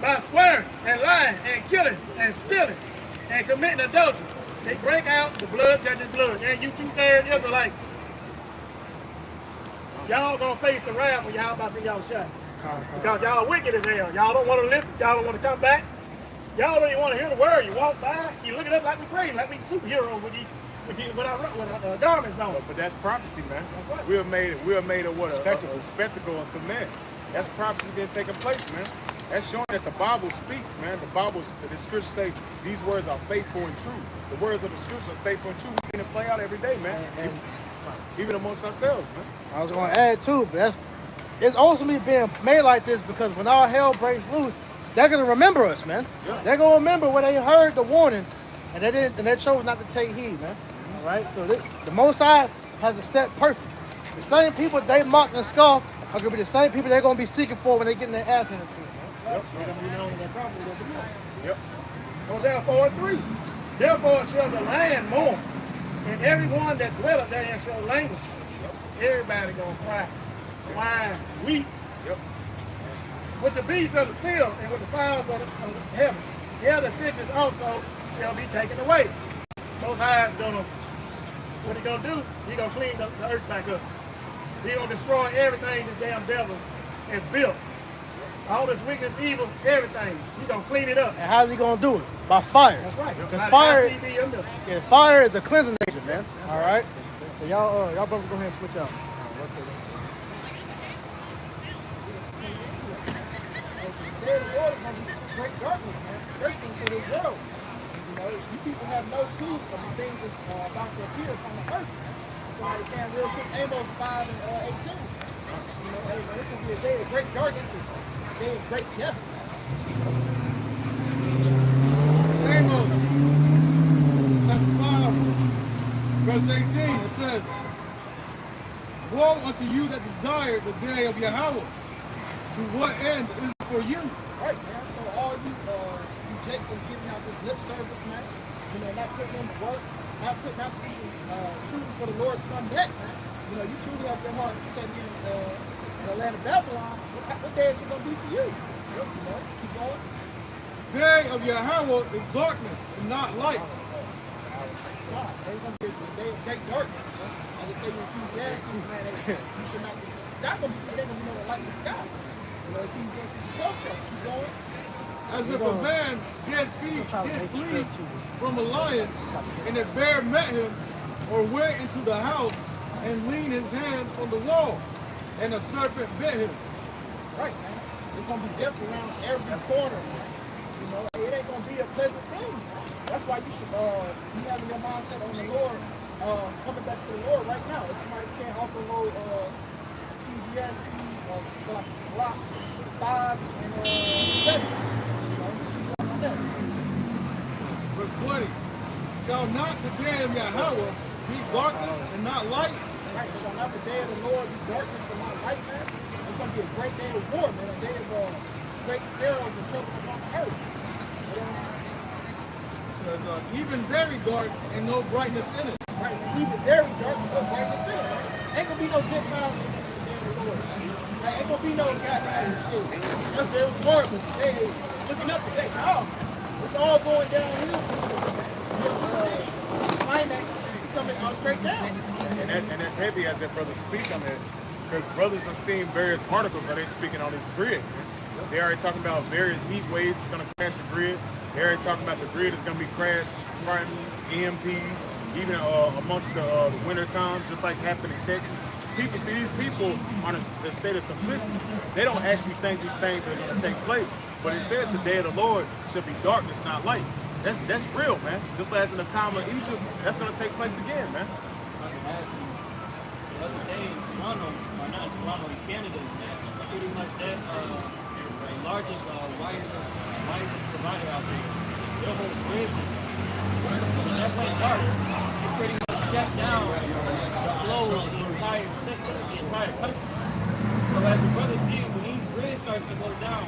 By swearing and lying and killing and stealing and committing adultery, they break out, the blood touches blood. And you 2/3 Israelites, y'all gonna face the wrath of y'all about to y'all shot. Because y'all wicked as hell. Y'all don't want to listen. Y'all don't want to come back. Y'all don't even want to hear the word. You walk by, you look at us like we crazy, like we superheroes with our garments on. But that's prophecy, man. That's right. We are made of what? A spectacle unto men. That's prophecy being taking place, man. That's showing that the Bible speaks, man. The scriptures say these words are faithful and true. The words of the scriptures are faithful and true. We've seen it play out every day, man. Even amongst ourselves, man. I was going to add too, but it's ultimately being made like this because when all hell breaks loose, they're gonna remember us, man. Yeah. They're gonna remember when they heard the warning, and they chose not to take heed, man. All right. So the Most High has a set perfect. The same people they mock and scoff are gonna be the same people they're gonna be seeking for when they get in their ass handed to them. Yep. They're gonna be known in their property. Yep. Hosea 4:3. Therefore shall the land mourn, and everyone that dwelleth therein shall languish. Everybody gonna cry, whine, weep. Yep. With the beasts of the field and with the fowls of the heaven. Yeah, the fishes also shall be taken away. Most High is gonna, what he gonna do? He gonna clean the earth back up. He gonna destroy everything this damn devil has built. All this weakness, evil, everything. He gonna clean it up. And how's he gonna do it? By fire. That's right. Because fire, ICD missiles. yeah, fire is a cleansing agent, man. All right. So y'all brothers go ahead and switch out. The day of the Lord is going to be great darkness, man, especially into this world. You know, you people have no clue of the things that's about to appear upon the earth. Somebody can real quick, Amos 5 and 18. You know, hey, man, it's going to be a day of great darkness and a day of great death. Amos chapter 5, verse 18, it says, woe unto you that desire the day of Yahweh. To what end is it for you? Right, man. So all you jakes that's giving out this lip service, man, you know, not putting in the work, not seeking truly for the Lord to come back, man. You know, you truly have your heart set here in the land of Babylon. What day is it going to be for you? You know, keep going. Day of Yahweh is darkness and not light. God, there's going to be a day of great darkness, man. I can tell you Ecclesiastes, man, you should not, the sky going to be, there ain't going to be no light in the sky. You know, Ecclesiastes the 12th chapter. Keep going. As if a man did flee from a lion, and a bear met him, or went into the house and leaned his hand on the wall, and a serpent bit him. Right, man. It's going to be death around every corner, man. You know, it ain't going to be a pleasant thing. That's why you should be having your mindset on the Lord, coming back to the Lord right now. If somebody can also hold Ecclesiastes, so like Sirach 5 and 7. Verse 20. Shall not the day of Yahweh be darkness and not light? Right, shall not the day of the Lord be darkness and not light, man? It's going to be a great day of war, man. A day of great perils and trouble upon the earth. It says, even very dark and no brightness in it. Right, even very dark and no brightness in it, man. Ain't going to be no good times in the day of the Lord, man. Like, ain't going to be no goddamn shit. I said it was horrible. Hey, it's looking up today. No, it's all going downhill. Climax coming out straight down. And that's heavy as that brother speak on it, because brothers have seen various articles are they speaking on this grid. They already talking about various heat waves that's going to crash the grid. They already talking about the grid is going to be crashed, EMPs, even amongst the winter time, just like happened in Texas. People see these people on a state of simplicity. They don't actually think these things are going to take place. But it says the day of the Lord shall be darkness, not light. That's real, man. Just as in the time of Egypt, that's going to take place again, man. The other day in Toronto, or not in Toronto, in Canada, pretty much that the largest wireless provider out there, their whole grid when that went dark, it pretty much shut down the flow of the entire state, the entire country. So as the brother said, when these grids starts to go down,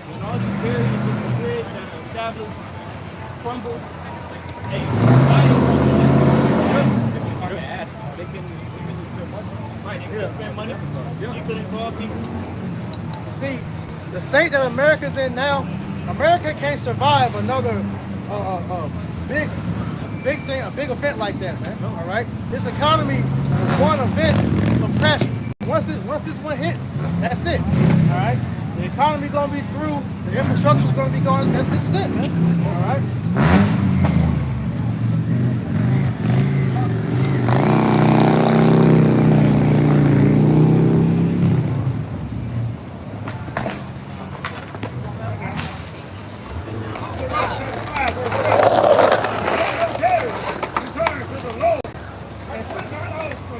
when all these various different grids that are established crumble, and society they can spend money. Right, they can spend money. They couldn't call people. See, the state that America's in now, America can't survive another big thing, a big event like that, man. All right, this economy, one event from crashing. Once this one hits, that's it. All right, the economy gonna be through. The infrastructure's gonna be going. This is it, man. All right.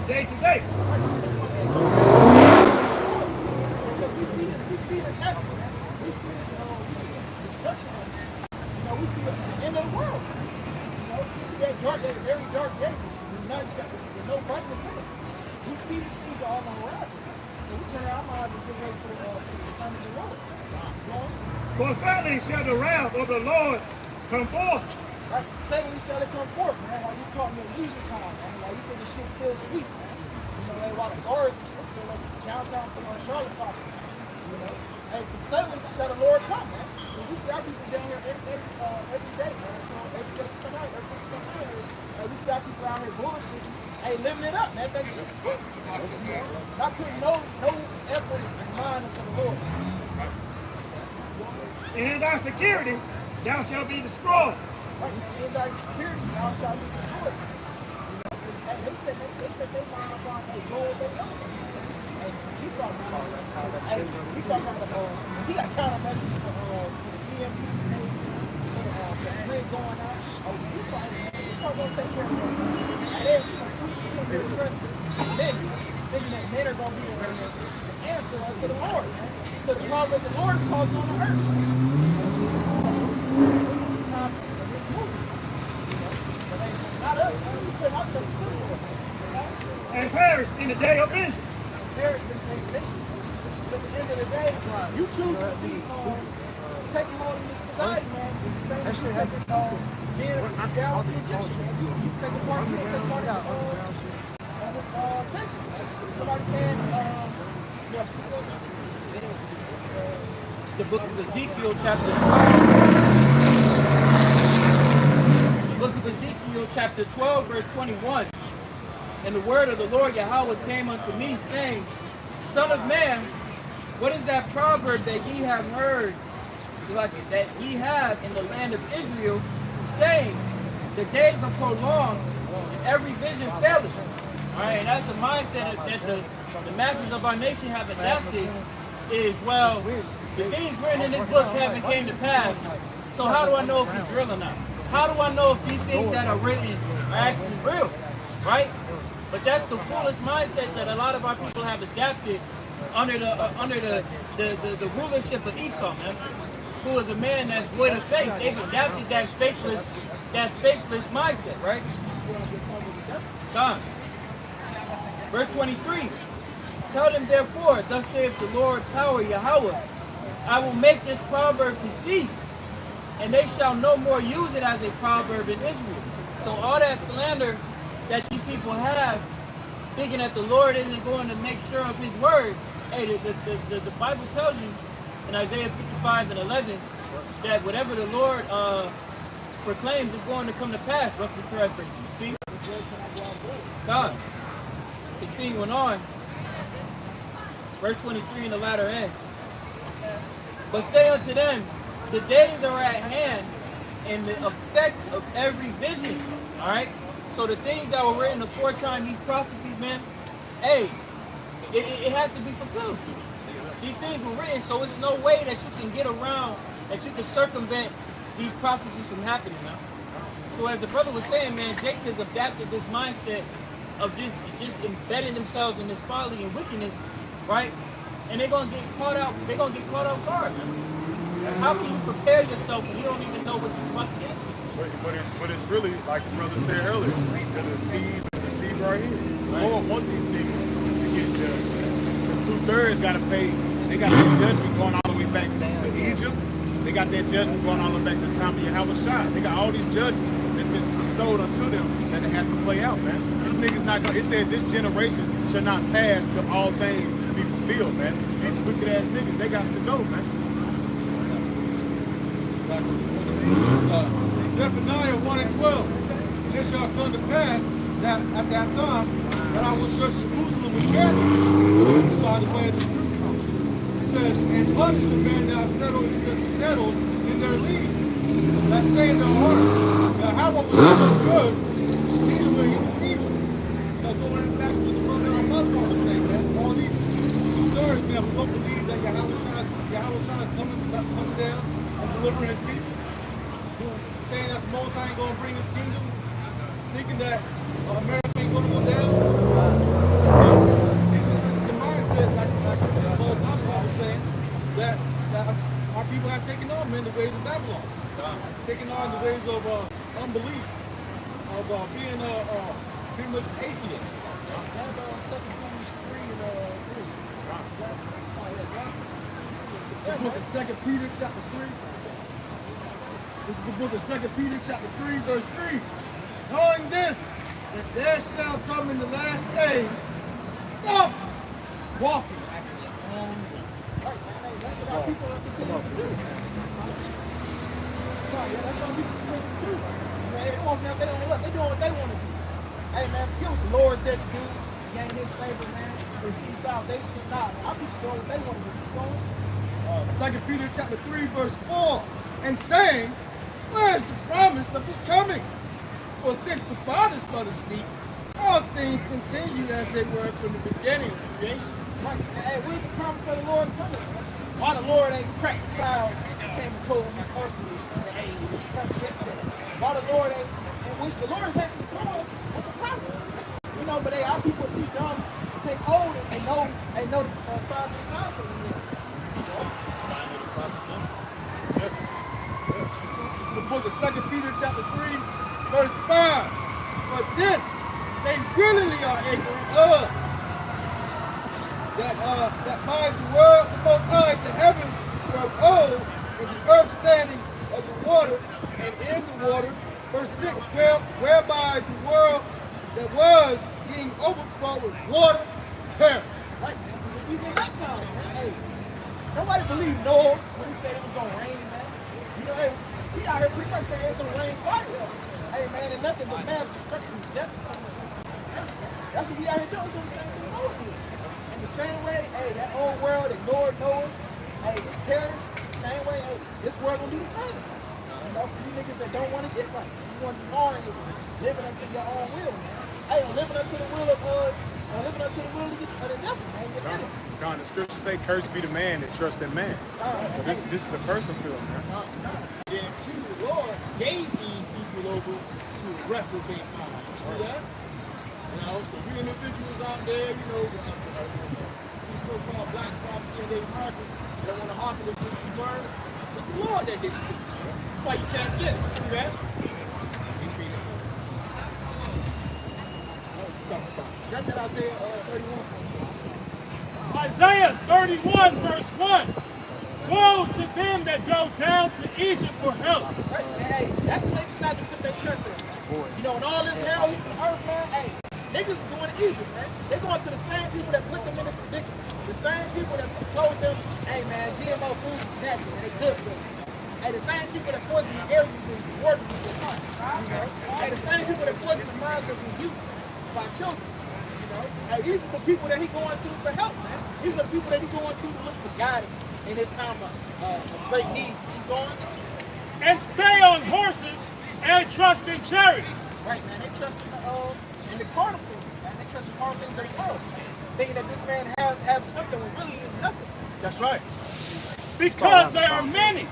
Day to day. Because we see this happen. We see this destruction. We see the end of the world. We see that very dark day. There's no brightness in it. We see these things all on the horizon. So we turn our minds and get ready for the time of the Lord. For suddenly shall the wrath of the Lord come forth. Right? Suddenly shall it come forth, man. While you caught in your leisure time, man. While you think the shit's still sweet, man. Like while the bars and shit still like downtown Charlotte popping. Hey, suddenly shall the Lord come, man. So we see our people down here every day, man. Every day we come out, here. We see our people out here bullshitting. Hey, living it up, man. That shit's sweet. Not putting no effort and mind into the Lord. And in thy security, thou shalt be destroyed. Right, in thy security, thou shalt be destroyed. Hey, they said they mind upon Lord, they know. Hey, he saw he got countermeasures for the EMP, for the grid going out. Oh, he saw gonna take care of this. And then she get trust men, thinking that men are gonna be the answer to the Lord, to the problem that the Lord is causing on the earth. This is the time for this movie. Not us, man. We put our trust into the Lord. And perish in the day of vengeance. Perish in the day of vengeance. At the end of the day, you choose to be taking hold of this society, man. It's the same as you taking down with the Egyptian, man. You take a part, you take part of this vengeance, man. If somebody can, It's the book of Ezekiel, chapter 12. The book of Ezekiel, chapter 12, verse 21. And the word of the Lord Yahweh came unto me, saying, Son of man, what is that proverb that ye have heard, so like that ye have in the land of Israel, saying, the days are prolonged, and every vision faileth. All right, and that's a mindset that the masses of our nation have adapted. Is, well, the things written in this book haven't came to pass. So how do I know if it's real or not? How do I know if these things that are written are actually real, right? But that's the foolish mindset that a lot of our people have adapted under the rulership of Esau, man, who is a man that's void of faith. They've adapted that faithless mindset, right? God. Verse 23. Tell them therefore, thus saith the Lord power Yahweh, I will make this proverb to cease, and they shall no more use it as a proverb in Israel. So all that slander that these people have, thinking that the Lord isn't going to make sure of his word. Hey, the Bible tells you in Isaiah 55 and 11 that whatever the Lord proclaims is going to come to pass, roughly paraphrasing. See? God. Continuing on. Verse 23 in the latter end. But say unto them, the days are at hand, and the effect of every vision, all right, So the things that were written aforetime, these prophecies, man, hey, it has to be fulfilled. These things were written, so it's no way that you can get around, that you can circumvent these prophecies from happening, man. So as the brother was saying, man, Jake has adapted this mindset of just embedding themselves in this folly and wickedness, right? And they're gonna get caught out. They're gonna get caught off guard, man. How can you prepare yourself when you don't even know what you're about to get into? But it's really like the brother said earlier, the deceiver right here. The Lord want these niggas to get judged. Because 2/3 got to pay. They got that judgment going all the way back to Egypt. They got that judgment going all the way back to the time of Yahweh. They got all these judgments that's been bestowed unto them that it has to play out, man. These niggas not gonna. It said this generation shall not pass till all things be fulfilled, man. These wicked ass niggas, they got to go, man. Zephaniah 1:12. And it shall come to pass that at that time that I will search Jerusalem with candles by the way of the truth. It says, and punish the men that settled in their leagues. That say in their heart, that how will do good, neither will he do evil. Going back to what the brother our husband was saying, man. All these 2/3, man, we don't believe that Yahweh is coming down and delivering his people. Saying that the Most High ain't going to bring his kingdom, thinking that America ain't going to go down. This is the mindset, like Brother Thompson was saying, that our people have taken on, man, the ways of Babylon. Taking on the ways of unbelief, of being pretty much atheists. That's 2 Corinthians 3 and 3. The book of 2 Peter chapter 3. This is the book of 2 Peter chapter 3, verse 3. Knowing this, that there shall come in the last days, stop walking after their own way. That's what our people are continuing to do. That's what people continue to do. Man, they want nothing, they don't want us. They doing what they want to do. Hey, man, forget what the Lord said to do to gain his favor, man, to see salvation. Nah, man, our people doing what they want to do. 2 Peter chapter 3, verse 4. And saying, where is the promise of his coming? For since the fathers fell asleep, all things continued as they were from the beginning of creation. Right. Hey, where's the promise of the Lord's coming? Why the Lord ain't cracked the clouds and came and told me personally that, hey, he's coming this day? Why the Lord ain't, in which the Lord is actually flowing with the promises? You know, but hey, our people are too dumb to take hold and know the signs of the times over here. The book of 2 Peter chapter 3, verse 5. But this they willingly are ignorant of, that by the word of the Most High the heavens were of old, and the earth standing of the water and in the water. Verse 6, whereby the world that was being overflowed with water perished. Right, even in that time, man, hey, nobody believed Noah when he said it was going to rain, man. You know, hey, we out here pretty much saying it's going to rain fire. Hey, man, and nothing but mass destruction and death is coming. That's what we out here doing. We're doing the same thing Noah did. In the same way, hey, that old world ignored Noah, hey, it perished. The same way, hey, this world going to do the same. You know, for you niggas that don't want to get right. You want to be hard niggas, living unto your own will, man. Hey, living unto the will of living unto the will of the devil, man. God, the scriptures say, "Cursed be the man that trusts in man." So this is the person to him, man. Then to the Lord gave these people over to reprobate mind. You see that? You know, so we individuals out there, you know, these so-called black spots here in America, they don't want to hearken to these words. It's the Lord that did it to you. Why you can't get it? See that? That's what Isaiah 31. Isaiah 31, verse 1. Woe to them that go down to Egypt for help. Right, hey, that's when they decide to put their trust in. You know, when all this hell hit the earth, man, hey, niggas is going to Egypt, man. They're going to the same people that put them in this predicament. The same people that told them, hey, man, GMO foods is natural and they good for you. Hey, the same people that poison the air you been working with your heart. You know? Hey, the same people that poison the minds of the youth by children. You know? Hey, these are the people that he going to for help, man. These are the people that he going to look for guidance in this time of great need. Keep going. And stay on horses and trust in chariots. Right, man. They trust in the carnal things, man. They trust in carnal things of the world, man. Thinking that this man have something when really is nothing. That's right. Because there are many,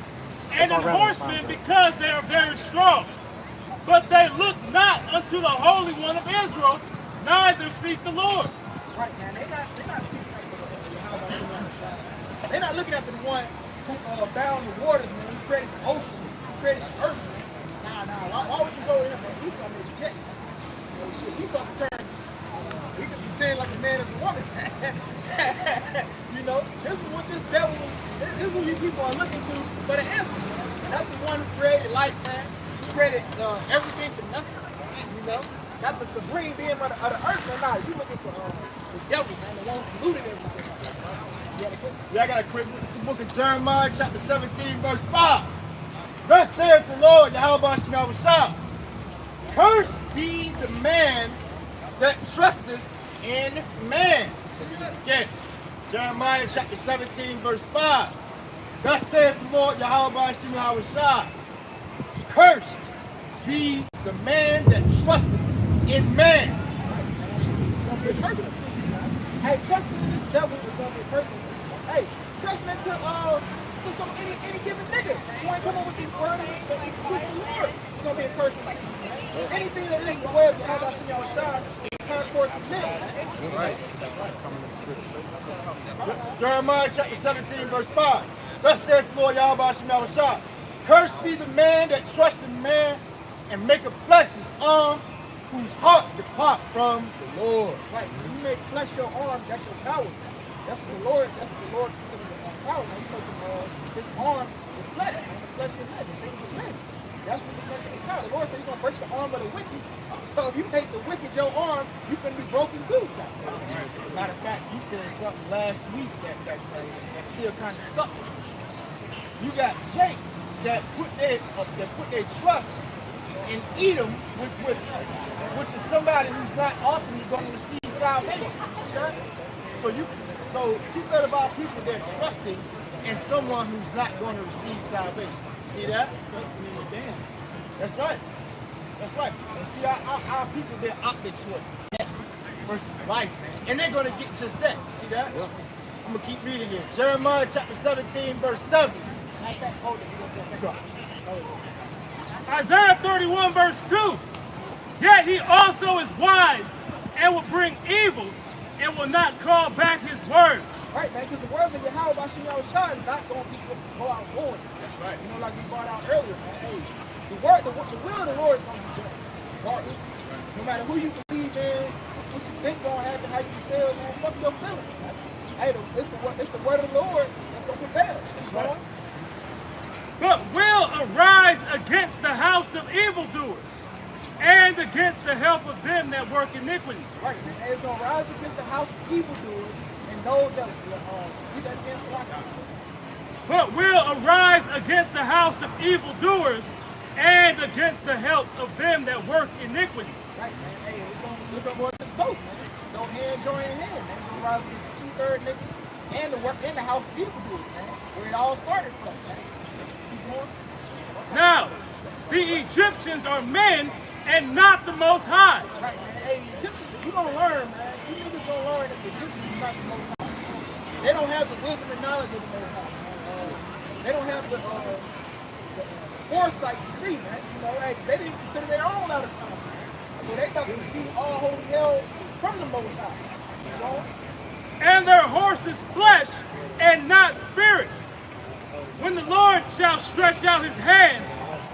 and in horsemen because they are very strong. But they look not unto the Holy One of Israel, neither seek the Lord. Right, man. They're not seeking they're not looking after the one who bound the waters, man. Who created the oceans, who created the earth, man. Nah. Why would you go to him, man? Esau made a jet. Oh, shit. Esau can turn. He can pretend like a man is a woman. You know, this is what this devil, this is what you people are looking to for the answers, man. And that's the one who created life, man. He created everything for nothing, you know. Not the supreme being of the earth, man. Nah, you looking for the devil, man, the one who polluted everything. Yeah, I got a quick one. It's the book of Jeremiah, chapter 17, verse 5. Thus saith the Lord, Yahweh Shemawashah, cursed be the man that trusteth in man. Again, Jeremiah chapter 17, verse 5. Thus saith the Lord, Yahweh Shemawashah, cursed be the man that trusteth in man. It's going to be a person to you, man. Hey, trusting in this devil is going to be a person to you. Hey, trusting into some any given nigga who ain't come up with these words, the truth of the Lord. It's going to be a person to you, man. Anything that is the way of Yahweh Shemawashah is concourse of men. That's right. Jeremiah chapter 17, verse 5. Thus saith the Lord Yahweh Shemawashah, cursed be the man that trusts in man and maketh flesh his arm, whose heart depart from the Lord. Right. When you make flesh your arm, that's your power. That's what the Lord considers power. Now you make his arm the flesh, and the flesh is men, the things of men. That's what this making his power. The Lord said he's gonna break the arm of the wicked. So if you make the wicked your arm, you're gonna be broken too. As a matter of fact, you said something last week that still kind of stuck. You got Jake that put their trust in Edom, which is somebody who's not ultimately going to receive salvation. You see that? So 2/3 of our people, they're trusting in someone who's not going to receive salvation. See that? That's right. That's right. And see, our people, they're opted towards death versus life, man. And they're going to get just that. See that? Yeah. I'm going to keep reading here. Jeremiah chapter 17, verse 7. Isaiah 31, verse 2. Yet he also is wise and will bring evil and will not call back his words. Right, man, because the words of Yahweh Shemawashah is not going to go out void. That's right. You know, like we brought out earlier, man. Hey, the will of the Lord is going to be done. Regardless. No matter who you believe in, what you think going to happen, how you feel, man, fuck your feelings, man. Hey, it's the word of the Lord that's going to prevail. That's right. But will arise against the house of evildoers and against the help of them that work iniquity. Right, man. It's going to rise against the house of evildoers and those that read that against the law. But will arise against the house of evildoers and against the help of them that work iniquity. Right, man. Hey, it's going to go against both, man. No hand join in hand, man. It's going to rise against the 2/3 niggas and the work in the house of evildoers, man. Where it all started from, man. Keep going. Now, the Egyptians are men and not the Most High. Right, man. Hey, the Egyptians, you gonna learn, man. You niggas gonna learn that the Egyptians is not the Most High. They don't have the wisdom and knowledge of the Most High. They don't have the foresight to see, man. You know, hey, they didn't consider their own out of time, man. So they thought they received all holy hell from the Most High. You know? And their horse is flesh and not spirit. When the Lord shall stretch out his hand,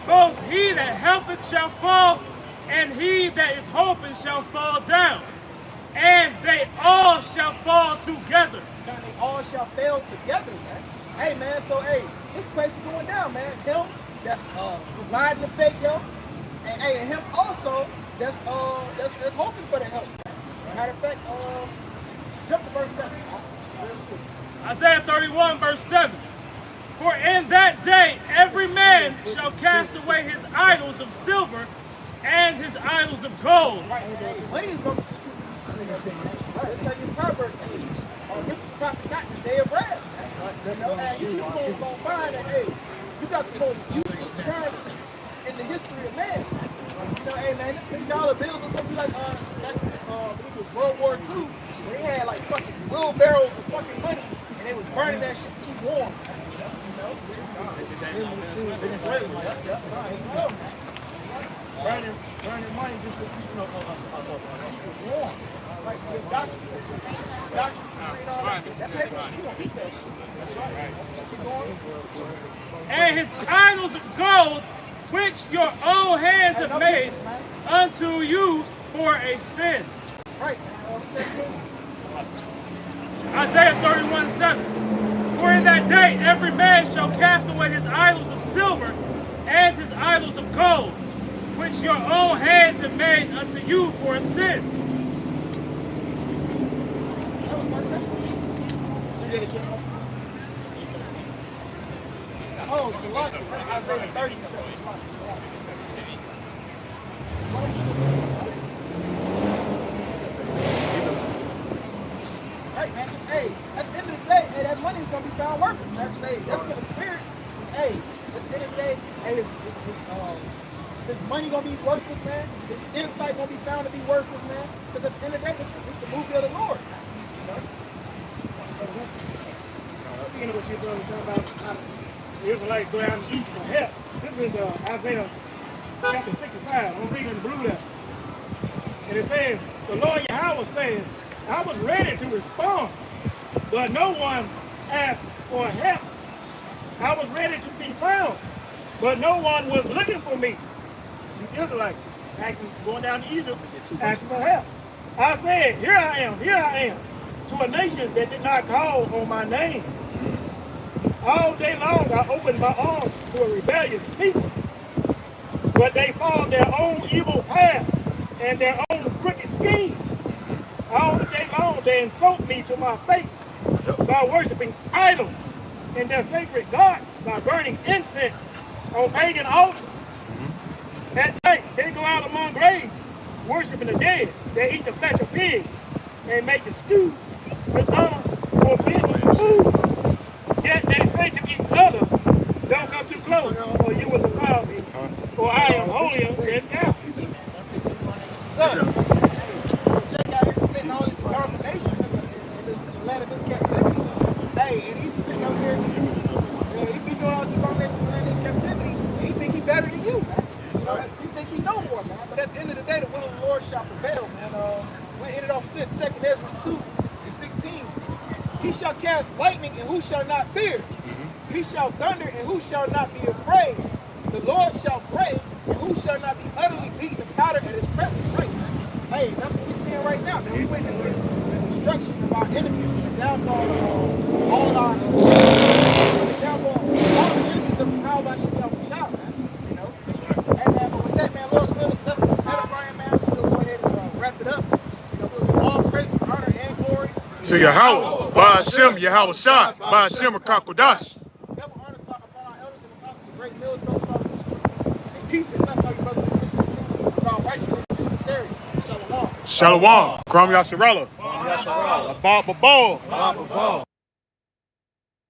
both he that helpeth shall fall, and he that is hoping shall fall down. And they all shall fall together. Now they all shall fail together, man. Hey, man, so, hey, this place is going down, man. Him that's providing the fake help, and, hey, and him also that's hoping for the help. Matter of fact, jump to verse 7. Isaiah 31, verse 7. For in that day every man shall cast away his idols of silver and his idols of gold. Right, money is going to be it's like in Proverbs, riches profit not in the day of wrath. You know, and you're going to find that, hey, you got the most useless currency in the history of man. You know, hey man, them dollar bills was gonna be like I believe it was World War II, when they had like fucking wheelbarrows of fucking money, and they was burning that shit to keep warm. You know, Venezuela, man. yeah. Burning money just to keep, keep it warm. Right, for the doctors, and all that. That paper, you gonna eat that shit. That's right. Keep going. And his idols of gold, which your own hands have made unto you for a sin. Right. Isaiah 31:7. For in that day every man shall cast away his idols of silver and his idols of gold, which your own hands have made unto you for a sin. Oh, Salaki. That's Isaiah 30. Right, man. Just, hey, at the end of the day, hey, that money is going to be found worthless, man. Just, hey, that's to the spirit. Just, hey, at the end of the day, hey, his money going to be worthless, man. His insight going to be found to be worthless, man. Because at the end of the day, it's the movie of the Lord. You know? Speaking of what you're talking about, how the Israelites go out east for help. This is Isaiah chapter 65. I'm reading in the blue letter. And it says, the Lord Yahweh says, I was ready to respond, but no one asked for help. I was ready to be found, but no one was looking for me. The Israelites actually going down to Egypt, asking for help. I said, here I am, to a nation that did not call on my name. All day long I opened my arms to a rebellious people, but they followed their own evil paths and their own crooked schemes. All day long they insult me to my face by worshiping idols and their sacred gods, by burning incense on pagan altars. At night they go out among graves, worshiping the dead. They eat the flesh of pigs and make the stew with forbidden foods. Yet they say to each other, don't come too close, or you will defile me, for I am holier than thou. So Jake out here committing all these abominations in the land of his captivity. Hey, and he's sitting over here, he be doing all these abominations in the land of his captivity, and he think he better than you, man. You know, you think he know more, man. But at the end of the day, the will of the Lord shall prevail, man. We ended off with this, 2 Ezra 2:16. He shall cast lightning, and who shall not fear? He shall thunder, and who shall not be afraid? The Lord shall break, and who shall not be utterly beaten to powder at his presence? Right, man. Hey, that's what we're seeing right now, man. We witnessing the destruction of our enemies and the downfall of all our the downfall of all the enemies of the power by Shah, man. You know? Hey, man, but with that, man, Lord's will is blessing us edifying, man. We'll go ahead and wrap it up. You know, we'll give all praises, honor, and glory To Yahweh, by Hashem, Yahweh Shah, by Hashem, Kakodash. Devil honor upon our elders and apostles of great mills, don't talk to the truth. And peace and bless all your brothers and sisters in the truth about righteousness and sincerity. Shalom. Shalom. Kram Yasharala. Yasharala. Bob Babal. Bob, Bob.